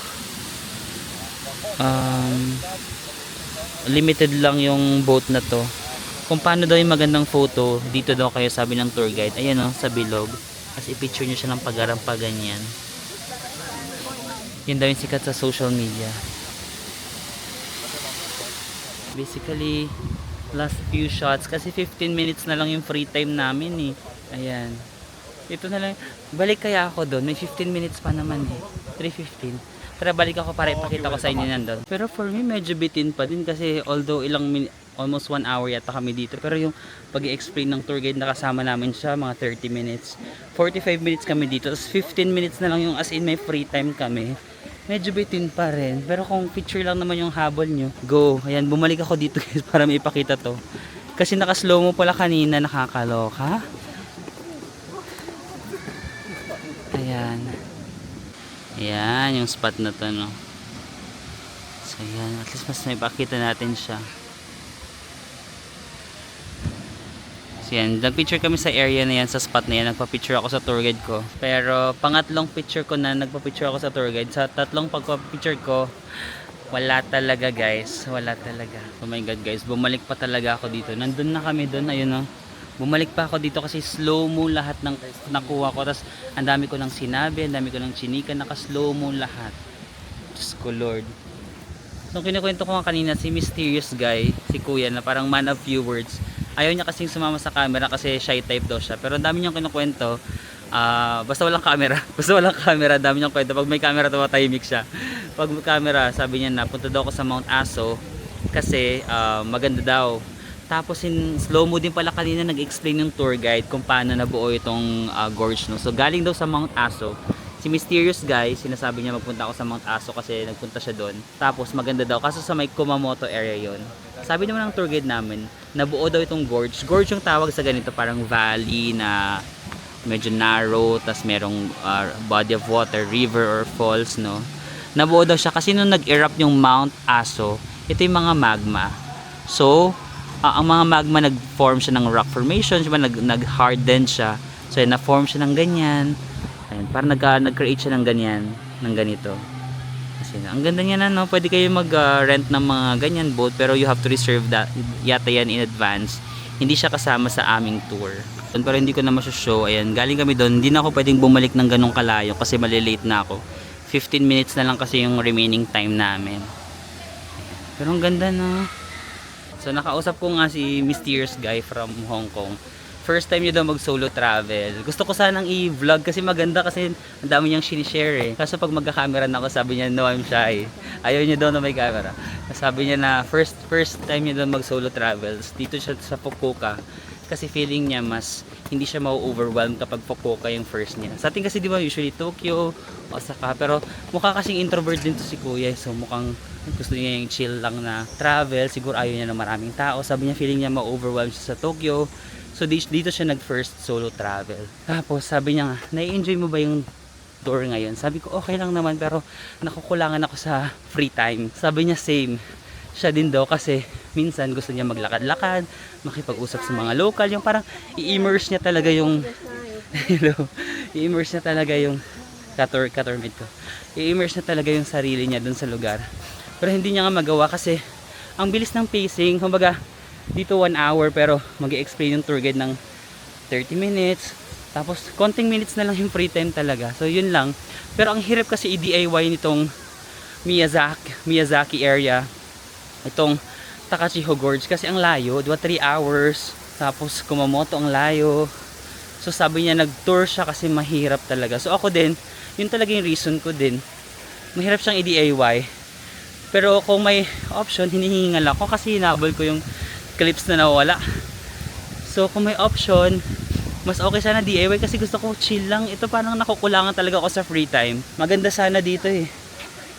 limited lang yung boat na to. Kung paano daw yung magandang photo, dito daw kayo, sabi ng tour guide. Ayan sa bilog. As i-picture nyo siya ng pag-arampa ganyan. Yun daw yung sikat sa social media. Basically, last few shots. Kasi 15 minutes na lang yung free time namin Ayan. Ito na lang. Balik kaya ako doon. May 15 minutes pa naman 3:15. Tara, balik ako para ipakita ko sa inyo nandun. Pero for me, medyo bitin pa din kasi although almost 1 hour yata kami dito. Pero yung pag-i-explain ng tour guide, nakasama namin siya mga 30 minutes. 45 minutes kami dito. Tapos 15 minutes na lang yung as in may free time kami. Medyo bitin pa rin. Pero kung picture lang naman yung habol nyo, go. Ayan, bumalik ako dito guys para maipakita to. Kasi naka-slow mo pala kanina, nakakaloka. Ayan. Ayan, yung spot na to, no. So, ayan. At least mas may pakita natin siya. So, yan. Nag-picture kami sa area na yan, sa spot na yan. Nagpa-picture ako sa tour guide ko. Pero, pangatlong picture ko na nagpa-picture ako sa tour guide. Sa tatlong pagpa-picture ko, wala talaga, guys. Wala talaga. Oh my God, guys. Bumalik pa talaga ako dito. Nandun na kami dun. Ayun, no. Bumalik pa ako dito kasi slow mo lahat ng nakuha ko. Tapos, ang dami ko nang sinabi, ang dami ko nang chinika, naka-slow mo lahat. Diyos ko, Lord. So, kinukwento ko nga kanina, si mysterious guy, si kuya, na parang man of few words. Ayaw niya kasing sumama sa camera kasi shy type daw siya. Pero ang dami niyang kinukwento. Basta walang camera. Basta walang camera, dami niyang kwento. Pag may camera, tumatahimik siya. Pag may camera, sabi niya na, punta daw ako sa Mount Aso kasi maganda daw. Tapos in slow mo din pala kanina nag-explain yung tour guide kung paano nabuo itong gorge, no. So galing daw sa Mount Aso Si Mysterious Guy, sinasabi niya magpunta ako sa Mount Aso kasi nagpunta siya doon. Tapos maganda daw, kaso sa may Kumamoto area yon. Sabi naman ng tour guide namin, nabuo daw itong gorge. Gorge yung tawag sa ganito, parang valley na medyo narrow, tas merong body of water, river or falls, no? Nabuo daw siya kasi nung nag-erupt yung Mount Aso, ito yung mga magma. So, ang mga magma nag-form siya ng rock formation, nag-harden siya. So, na-form siya ng ganyan. Ayun, parang nag-create siya ng ganyan, ng ganito. Kasi ang ganda niya na, no? Pwede kayo mag-rent ng mga ganyan boat, pero you have to reserve that yata yan in advance. Hindi siya kasama sa aming tour. Pero hindi ko na masoshow. Ayan, galing kami doon. Hindi na ako pwedeng bumalik ng ganong kalayo kasi malilate na ako. 15 minutes na lang kasi yung remaining time namin. Pero ang ganda, no? So nakausap ko nga si Mysterious Guy from Hong Kong. First time niya daw mag solo travel. Gusto ko sanang i-vlog kasi maganda kasi ang dami niyang sinishare eh. Kaso pag magka-camera na ako, sabi niya, no, I'm shy. Ayaw niya daw na may camera. Sabi niya na first time niya daw mag solo travels. Dito siya sa Fukuoka. Kasi feeling niya mas hindi siya ma-overwhelm kapag Fukuoka yung first niya. Sa atin kasi di ba usually Tokyo, Osaka, pero mukha kasing introvert din to si Kuya. So mukhang gusto niya yung chill lang na travel. Siguro ayaw niya ng maraming tao. Sabi niya feeling niya ma-overwhelm siya sa Tokyo. So dito siya nag-first solo travel. Tapos sabi niya nga, nai-enjoy mo ba yung tour ngayon? Sabi ko okay lang naman pero nakukulangan ako sa free time. Sabi niya same. Siya din daw kasi minsan gusto niya maglakad-lakad, makipag-usap sa mga local, yung parang i-immerse niya talaga yung hello, i-immerse niya talaga yung katormit ko. I-immerse niya talaga yung sarili niya dun sa lugar. Pero hindi niya nga magawa kasi ang bilis ng pacing. Kumbaga dito 1 hour pero mag-i-explain yung tour guide ng 30 minutes. Tapos konting minutes na lang yung free time talaga. So yun lang. Pero ang hirap kasi i-DIY nitong Miyazaki area. Itong Takachiho Gorge kasi ang layo, 3 hours. Tapos Kumamoto ang layo. So sabi niya nag-tour siya kasi mahirap talaga. So ako din, yun talaga yung reason ko din. Mahirap siyang i-DIY. Pero kung may option, hinihingal ako kasi hinabol ko yung clips na nawala. So kung may option, mas okay sana DIY kasi gusto ko chill lang. Ito parang nakukulangan talaga ako sa free time. Maganda sana dito eh.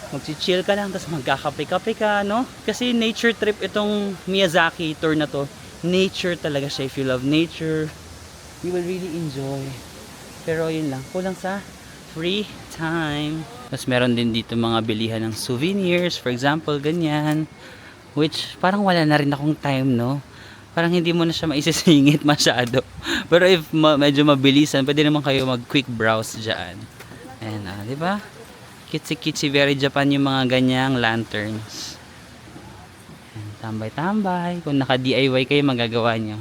Mag-chill ka lang, tapos magkakape-kape ka, no? Kasi nature trip itong Miyazaki tour na to. Nature talaga siya. If you love nature, you will really enjoy. Pero yun lang, kulang sa free time. Tapos meron din dito mga bilihan ng souvenirs, for example, ganyan. Which parang wala na rin akong time, no? Parang hindi mo na siya maisisingit masyado. Pero if medyo mabilisan, pwede naman kayo mag-quick browse dyan. Ayan, di ba? Kitsi-kitsi, very Japan yung mga ganyang lanterns. Tambay-tambay. Kung naka-DIY kayo, magagawa nyo.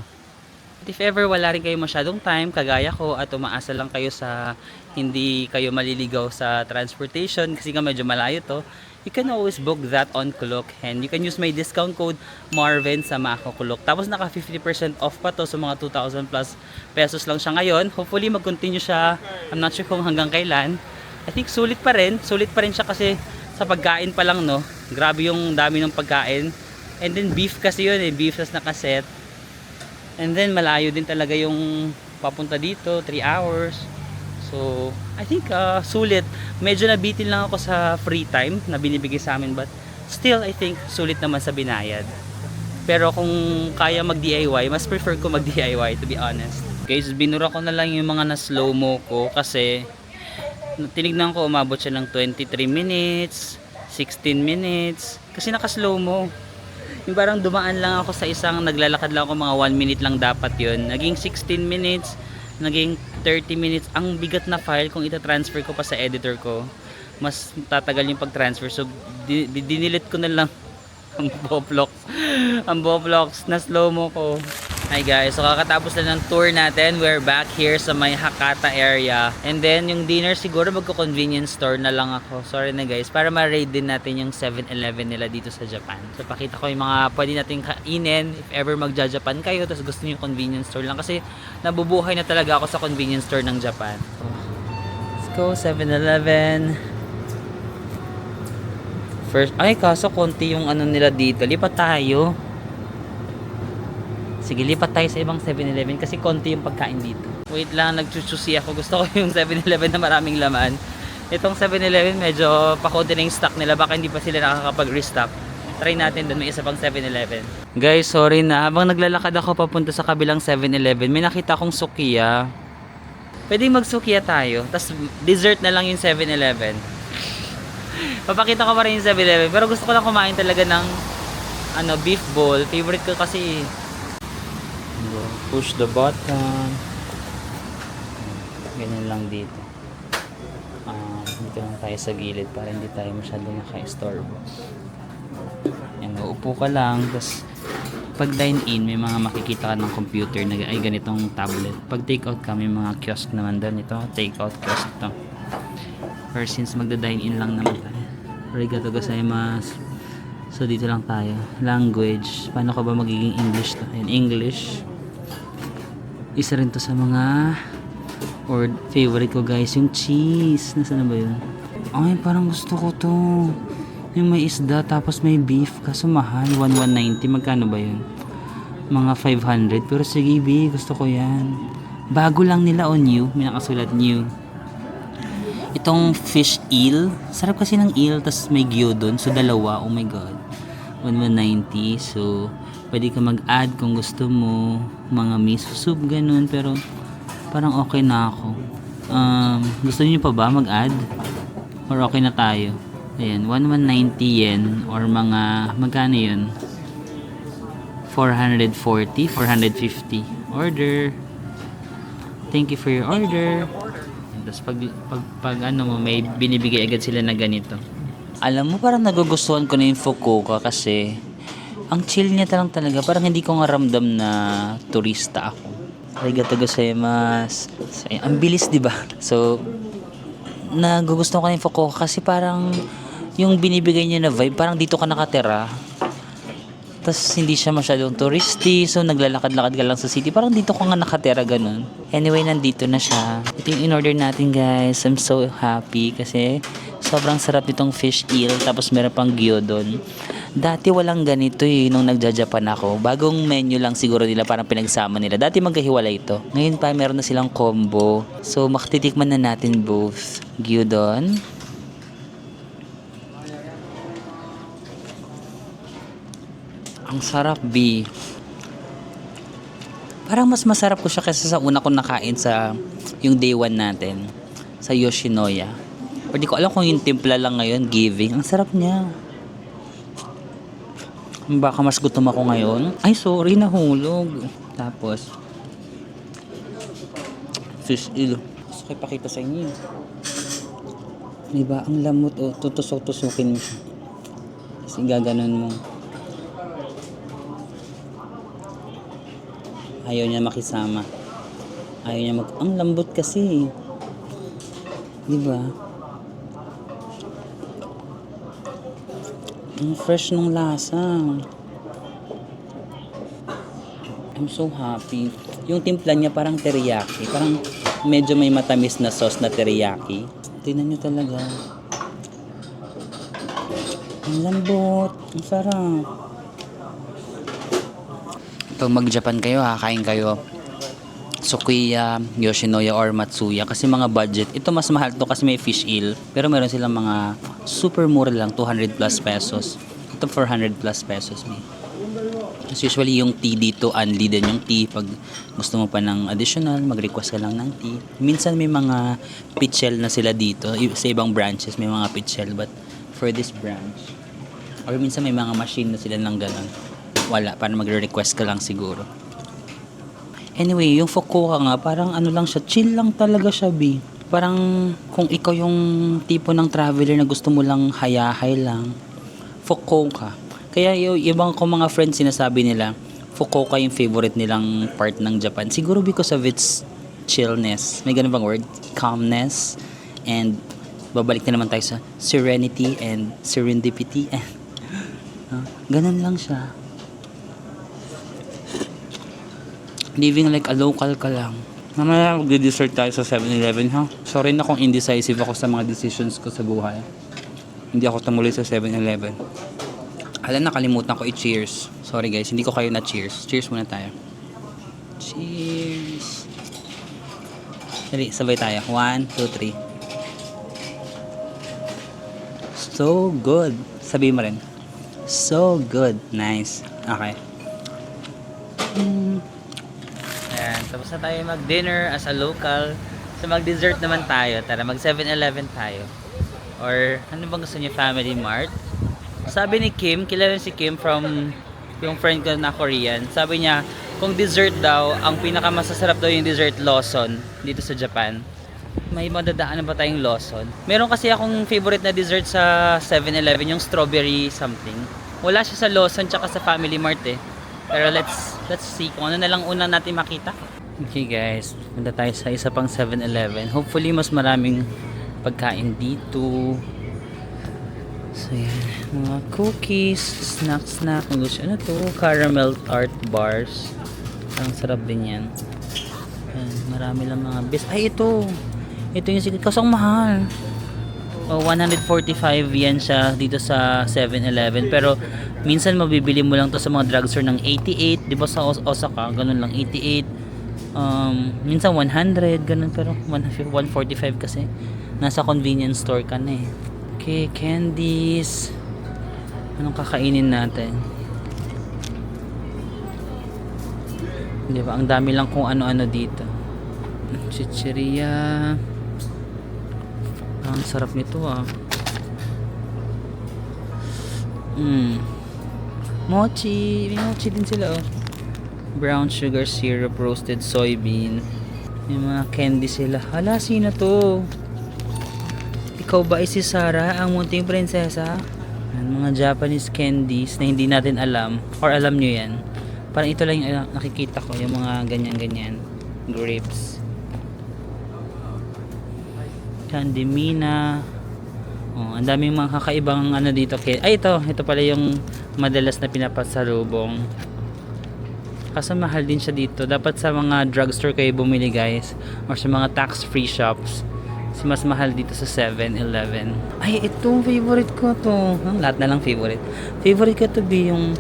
If ever wala rin kayo masyadong time, kagaya ko, at umaasa lang kayo sa hindi kayo maliligaw sa transportation, kasi nga medyo malayo to, you can always book that on Klook. And you can use my discount code Marvin sa Mako Klook. Tapos naka 50% off pa to, so mga 2,000 plus pesos lang siya ngayon. Hopefully mag-continue siya. I'm not sure kung hanggang kailan. I think sulit pa rin siya kasi sa pagkain pa lang, no? Grabe yung dami ng pagkain. And then beef kasi yun eh, beef tas nakaset. And then malayo din talaga yung papunta dito, 3 hours. So, I think sulit. Medyo nabitin lang ako sa free time na binibigay sa amin, but still I think sulit naman sa binayad. Pero kung kaya mag-DIY, mas prefer ko mag-DIY to be honest. Guys, binura ko na lang yung mga na slow-mo ko kasi tinignan ko umabot siya ng 23 minutes, 16 minutes kasi naka-slow mo. Yung parang dumaan lang ako sa isang naglalakad lang ako, mga 1 minute lang dapat yun. Naging 16 minutes, naging 30 minutes. Ang bigat na file kung ita-transfer ko pa sa editor ko. Mas tatagal yung pag-transfer. So dinilit ko na lang ang Boplox na slow mo ko. Hi guys, so kakatapos na ng tour natin. We're back here sa may Hakata area. And then yung dinner siguro magko-convenience store na lang ako. Sorry na guys, para ma-raid din natin yung 7-Eleven nila dito sa Japan. So pakita ko yung mga pwede natin kainin if ever magja-Japan kayo tapos gusto niyo yung convenience store lang kasi nabubuhay na talaga ako sa convenience store ng Japan. Let's go 7-Eleven. First, ay kaso konti yung ano nila dito. Lipat tayo. Sige, lipat tayo sa ibang 7-Eleven kasi konti yung pagkain dito. Wait lang, nagchuchusi ako. Gusto ko yung 7-Eleven na maraming laman. Itong 7-Eleven, medyo pakunti na yung stock nila. Baka hindi pa sila nakakapag-restock. Try natin doon, may isa pang 7-Eleven. Guys, sorry na. Habang naglalakad ako papunta sa kabilang 7-Eleven, may nakita akong sukiya. Pwede magsukiya tayo. Tapos dessert na lang yung 7-Eleven. Papakita ko pa rin yung 7-Eleven. Pero gusto ko lang kumain talaga ng beef bowl. Favorite ko kasi. Push the button. Ganyan lang dito. Dito lang tayo sa gilid para hindi tayo masyadong naka-istorbo. Yan, uupo ka lang. Tapos pag dine in, may mga makikita ka ng computer na ay ganitong tablet. Pag take out ka, may mga kiosk naman doon. Ito, take out kiosk ito. Or since magda-dine in lang naman tayo. Arigatou gozaimasu. So dito lang tayo. Language. Paano ka ba magiging English to? In English. Isa rin to sa mga or favorite ko guys, yung cheese. Nasaan na ba yun? Ay, parang gusto ko to. Yung may isda tapos may beef. Kaso mahal. 190. Magkano ba yun? Mga 500. Pero sige B, gusto ko yan. Bago lang nila o new. May nakasulat new. Itong fish eel. Sarap kasi ng eel. Tapos may gyudon. So dalawa. Oh my god. 190. So pwede ka mag-add kung gusto mo. Mga miso soup. Ganun. Pero parang okay na ako. Gusto niyo pa ba mag-add? Or okay na tayo? Ayan, 1190 yen or mga magkano yun? 440, 450. Order. Thank you for your order. Tapos pag ano mo, may binibigay agad sila na ganito. Alam mo, parang nagugustuhan ko na yung Fukuoka kasi ang chill niya talaga. Parang hindi ko nga ramdam na turista ako. Arigatou gozaimasu. Ang bilis, di ba? So, nagugustuhan ko na yung Fukuoka kasi parang yung binibigay niya na vibe, parang dito ka nakatira. Tapos hindi siya masyadong touristy, so naglalakad-lakad ka lang sa city. Parang dito ka nga nakatira, ganun. Anyway, nandito na siya. Ito yung in-order natin, guys. I'm so happy kasi sobrang sarap nitong fish eel. Tapos meron pang gyudon. Dati walang ganito nung nagja-Japan ako. Bagong menu lang siguro nila, parang pinagsama nila. Dati magkahiwalay ito. Ngayon pa, meron na silang combo. So, makatitikman na natin both gyudon. Ang sarap, B. Parang mas masarap ko siya kaysa sa una kong nakain sa yung day 1 natin sa Yoshinoya. O di ko alam kung yung timpla lang ngayon, giving. Ang sarap niya. Baka mas gutom ako ngayon. Ay, sorry, nahulog. Tapos, fish eel. Gusto ko ipakita sa inyo. Diba, ang lamot. O, tutusok-tusukin mo siya. Kasi gaganon mo. Ayaw niya makisama. Ayaw niya ang lambot kasi. Diba? Ang fresh ng lasa. I'm so happy. Yung timpla niya parang teriyaki. Parang medyo may matamis na sauce na teriyaki. Tingnan niyo talaga. Ang lambot. Ang sarap. Pag mag-Japan kayo, kain kayo Sukiya, Yoshinoya or Matsuya kasi mga budget. Ito mas mahal to kasi may fish eel. Pero meron silang mga super mura lang, 200 plus pesos. Ito 400 plus pesos. Kasi usually yung tea dito, unli din yung tea. Pag gusto mo pa ng additional, mag-request ka lang ng tea. Minsan may mga pitchel na sila dito. Sa ibang branches may mga pitchel. But for this branch, or minsan may mga machine na sila ng ganun. Wala, para magre-request ka lang siguro. Anyway, yung Fukuoka nga, parang ano lang siya, chill lang talaga siya, B. Parang kung ikaw yung tipo ng traveler na gusto mo lang hayahay lang, Fukuoka. Kaya yung ibang ko mga friends sinasabi nila, Fukuoka yung favorite nilang part ng Japan. Siguro because of its chillness. May ganun bang word? Calmness. And babalik na naman tayo sa serenity and serendipity. Ganun lang siya. Living like a local ka lang. Mamaya mag-dessert tayo sa 7-Eleven, ha? Sorry na kung indecisive ako sa mga decisions ko sa buhay. Hindi ako tumuloy sa 7-Eleven. Alam, nakalimutan ko i-cheers. Sorry guys, hindi ko kayo na cheers. Cheers muna tayo. Cheers! Dali, sabay tayo. 1, 2, 3. So good. Sabi mo rin. So good. Nice. Okay. Ayan, tapos na tayo mag-dinner as a local. So mag-dessert naman tayo. Tara, mag 7-Eleven tayo. Or ano bang gusto niyo, Family Mart? Sabi ni Kim, kilala si Kim from yung friend ko na Korean. Sabi niya, kung dessert daw, ang pinakamasasarap daw yung dessert Lawson dito sa Japan. May madadaanan ba tayong Lawson? Meron kasi akong favorite na dessert sa 7-Eleven, yung strawberry something. Wala siya sa Lawson tsaka sa Family Mart eh. Pero let's see kung ano na lang unang natin makita. Okay guys, punta tayo sa isa pang 7-Eleven. Hopefully mas maraming pagkain dito. So yan, mga cookies, snack. Ano to? Caramel tart bars. Ang sarap din yan. Ayan, marami lang mga best. Ay ito! Ito yung sige, kasang mahal. 145 yan siya dito sa 7-Eleven. Pero minsan mabibili mo lang to sa mga drugstore ng 88. Di ba sa Osaka, ganun lang, 88. Minsan 100, ganun. Pero 145 kasi. Nasa convenience store ka na eh. Okay, candies. Anong kakainin natin? Di ba? Ang dami lang kung ano-ano dito. Chicheria. Ang sarap nito ah. Mochi. May mochi din sila oh. Brown sugar syrup, roasted soybean. May mga candy sila. Hala, sino to? Ikaw ba ay si Sarah, ang munting prinsesa? Yan, mga Japanese candies na hindi natin alam. Or alam nyo yan. Parang ito lang yung nakikita ko. Yung mga ganyan-ganyan. Grapes. Candy Mina. Oh, ang daming mga kakaibang ano dito. Ay, ito pala yung madalas na pinapasalubong. Kaso mahal din siya dito. Dapat sa mga drugstore kayo bumili guys. Or sa mga tax-free shops. Kasi mas mahal dito sa 7-Eleven. Ay, ito favorite ko to. Lahat na lang favorite. Favorite ko to be yung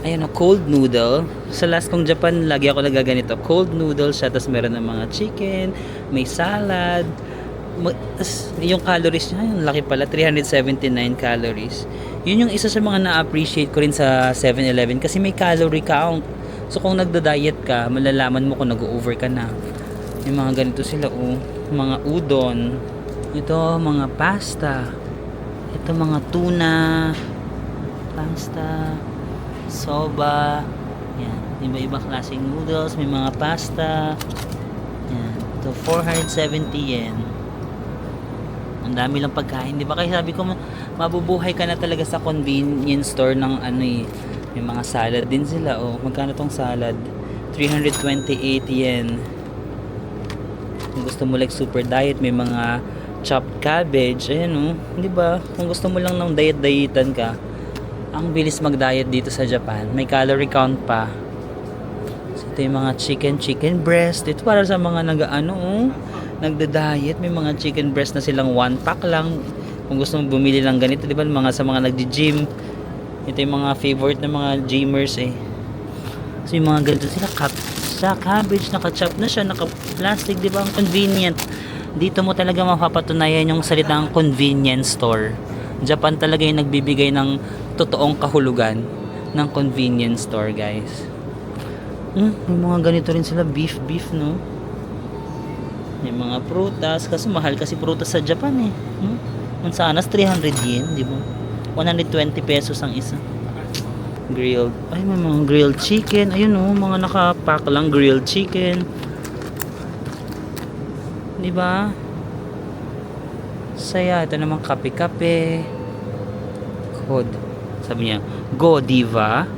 ayun, cold noodle. Sa last kong Japan, lagi ako nagaganito. Cold noodle siya. Tapos meron ng mga chicken. May salad. Yung calories niya, yung laki pala, 379 calories. Yun yung isa sa mga na-appreciate ko rin sa 7-Eleven kasi may calorie count. So kung nagda-diet ka, malalaman mo kung nag-over ka na. Yung mga ganito sila mga udon. Ito mga pasta. Ito mga tuna, pasta, soba. Yan, iba-iba klaseng noodles, may mga pasta. Yan, ito 470 yen. Ang dami lang pagkain, di ba? Kaya sabi ko, mabubuhay ka na talaga sa convenience store ng ano eh. May mga salad din sila. Magkano tong salad? 328 yen. Kung gusto mo like super diet, may mga chopped cabbage. Ayan di ba? Kung gusto mo lang ng diet-dietan ka, ang bilis mag-diet dito sa Japan. May calorie count pa. So, ito yung mga chicken breast. Ito para sa mga nagda-diet, may mga chicken breast na silang 1 pack lang. Kung gusto mong bumili lang ganito, di ba? Sa mga nagji-gym. Ito yung mga favorite na mga gymmers eh. So yung mga ganito sila, sa cabbage, naka-chop na siya, naka-plastic, di ba? Ang convenient. Dito mo talaga mapapatunayan yung salitang convenience store. Japan talaga yung nagbibigay ng totoong kahulugan ng convenience store, guys. May mga ganito rin sila, beef, no? May mga prutas, kasi mahal kasi prutas sa Japan eh. Mansanas 300 yen, di ba? 120 pesos ang isa. Grilled. Ay, may mga grilled chicken. Ayun mga nakapack lang grilled chicken. Di ba? Saya. Ito naman kape-kape. Code. Sabi niya, Godiva.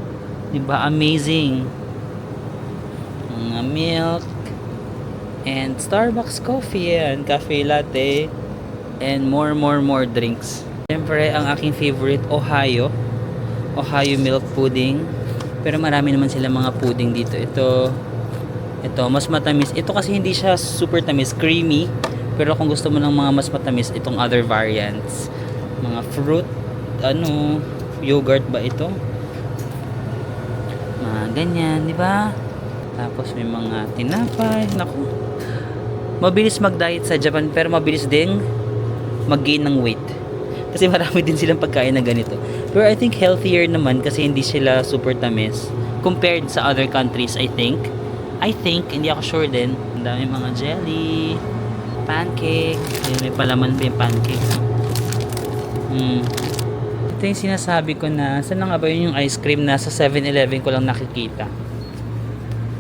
Di ba? Amazing. Mga milk. And Starbucks coffee and cafe latte. And more drinks. Siyempre, ang aking favorite, Ohio milk pudding. Pero marami naman sila mga pudding dito. Ito, mas matamis. Ito kasi hindi siya super tamis, creamy. Pero kung gusto mo ng mga mas matamis, itong other variants. Mga fruit, yogurt ba ito? Mga ganyan, di ba? Tapos may mga tinapay. Naku. Mabilis mag-diet sa Japan, pero mabilis ding mag-gain ng weight. Kasi marami din silang pagkain na ganito. Pero I think healthier naman kasi hindi sila super tamis compared sa other countries, I think. Hindi ako sure din. Ang dami mga jelly, pancake. Ayun, may palaman pa yung pancake. Ito yung sinasabi ko na, saan na nga ba yun yung ice cream na sa 7-Eleven ko lang nakikita.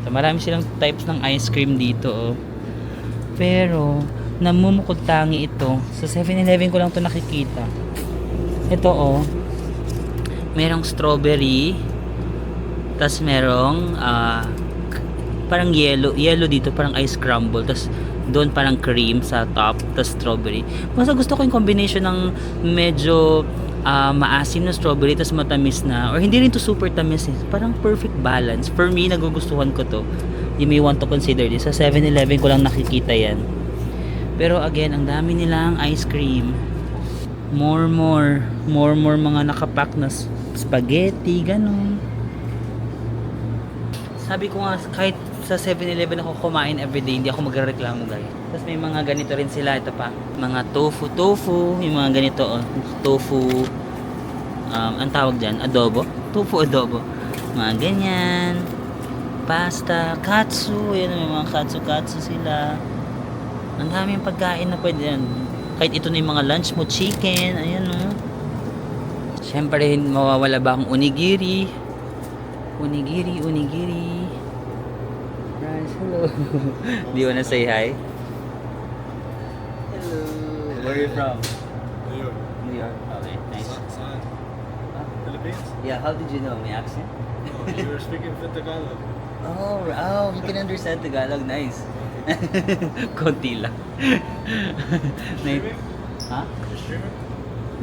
So, marami silang types ng ice cream dito, oh. Pero, namumukod tangi ito. Sa 7-Eleven ko lang to nakikita. Ito, oh. Merong strawberry. Tas merong, parang yellow dito, parang ice crumble. Tas, doon parang cream sa top, tas strawberry. Mas gusto ko yung combination ng medyo maasim na strawberry tas matamis na, or hindi rin to super tamis eh. Parang perfect balance. For me, nagugustuhan ko to. You may want to consider this. Sa 7-Eleven ko lang nakikita yan. Pero again, ang dami nilang ice cream. More mga nakapack na spaghetti, ganun. Sabi ko nga, kahit sa 7-Eleven ako kumain everyday, hindi ako magrereklamo, guys. Tapos may mga ganito rin sila, ito pa, mga tofu, yung mga ganito, oh, tofu, ang tawag dyan, adobo, tofu adobo, mga ganyan, pasta, katsu, yan, may mga katsu sila. Ang daming pagkain na pwede yan. Kahit ito na yung mga lunch mo, chicken, ayan, no. Siyempre, mawawala ba ang onigiri? Onigiri. Guys, hello. Do you wanna say hi? Hello. Where are you from? New York. New York. Okay, nice. Saan? Philippines? Yeah, how did you know my accent? Oh, you were speaking for Tagalog. Oh, you can understand Tagalog. Nice. Konti lang. Streaming? Huh? You're streaming?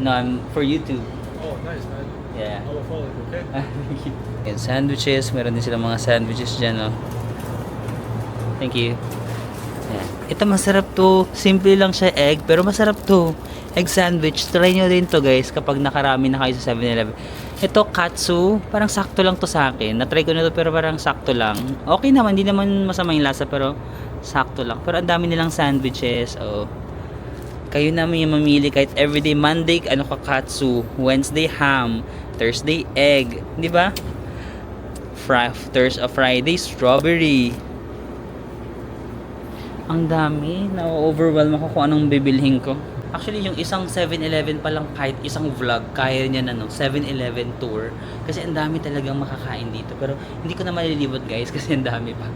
No, I'm for YouTube. Oh, nice, man. Yeah. I will follow you, okay? Yan, sandwiches. Meron din silang mga sandwiches dyan, oh. Thank you. Yan. Ito masarap to. Simple lang siya, egg. Pero masarap to. Egg sandwich. Try nyo din to, guys, kapag nakarami na kayo sa 7-Eleven. Ito, katsu. Parang sakto lang to sa akin. Na-try ko na to, pero parang sakto lang. Okay naman. Hindi naman masama yung lasa, pero sakto lang. Pero ang dami nilang sandwiches. Oh. Kayo naman yung mamili kahit everyday. Monday, katsu. Wednesday, ham. Thursday, egg. Di ba? Friday, strawberry. Ang dami. Na-overwhelm ako kung anong bibilhin ko. Actually, yung isang 7-Eleven pa lang, kahit isang vlog, kaya niya na, 7-Eleven tour. Kasi ang dami talagang makakain dito. Pero hindi ko na malilibot, guys, kasi ang dami pa.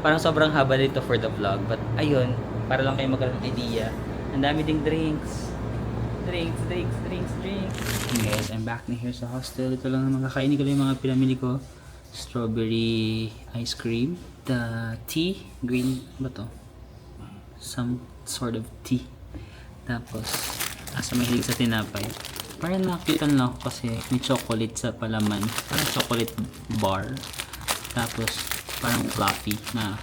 Parang sobrang haba nito for the vlog. But ayun, para lang kayo magkaroon ng idea. Ang dami ding drinks. Drinks. Guys, I'm back na here sa hostel. Ito lang naman kakainin ko lang yung mga pinamili ko. Strawberry ice cream. The tea. Green ba to? Some sort of tea. Tapos, asa mahilig sa tinapay. Parang nakitan lang ako kasi may chocolate sa palaman. Parang chocolate bar. Tapos, parang fluffy na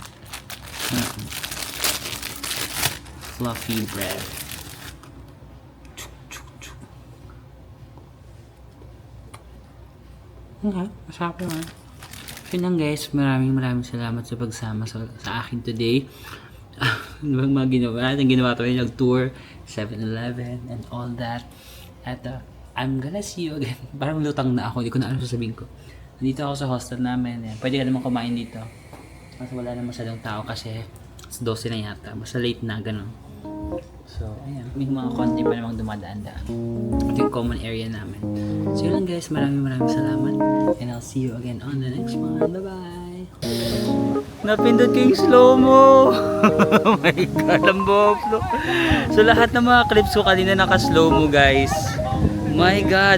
fluffy bread. Okay, masarap naman. Yun lang, guys, maraming salamat sa pagsama sa akin today. Ano bang mga ginawa tayo, nag-tour 7-Eleven and all that. At I'm gonna see you again. Parang lutang na ako, hindi ko na alam sasabihin ko. Nandito ako sa hostel namin. Pwede ka naman kumain dito. Mas wala na masyadong tao kasi 12 na yata. Basta late na, gano'n. So, ayan. May mga konti pa namang dumadaan-daan. Ito yung common area namin. So, yun lang, guys. Maraming salamat. And I'll see you again on the next one. Bye-bye! Napindot ko yung slow-mo! Oh my God, ang boplo! So, lahat ng mga clips ko kanina naka-slow-mo, guys. My God!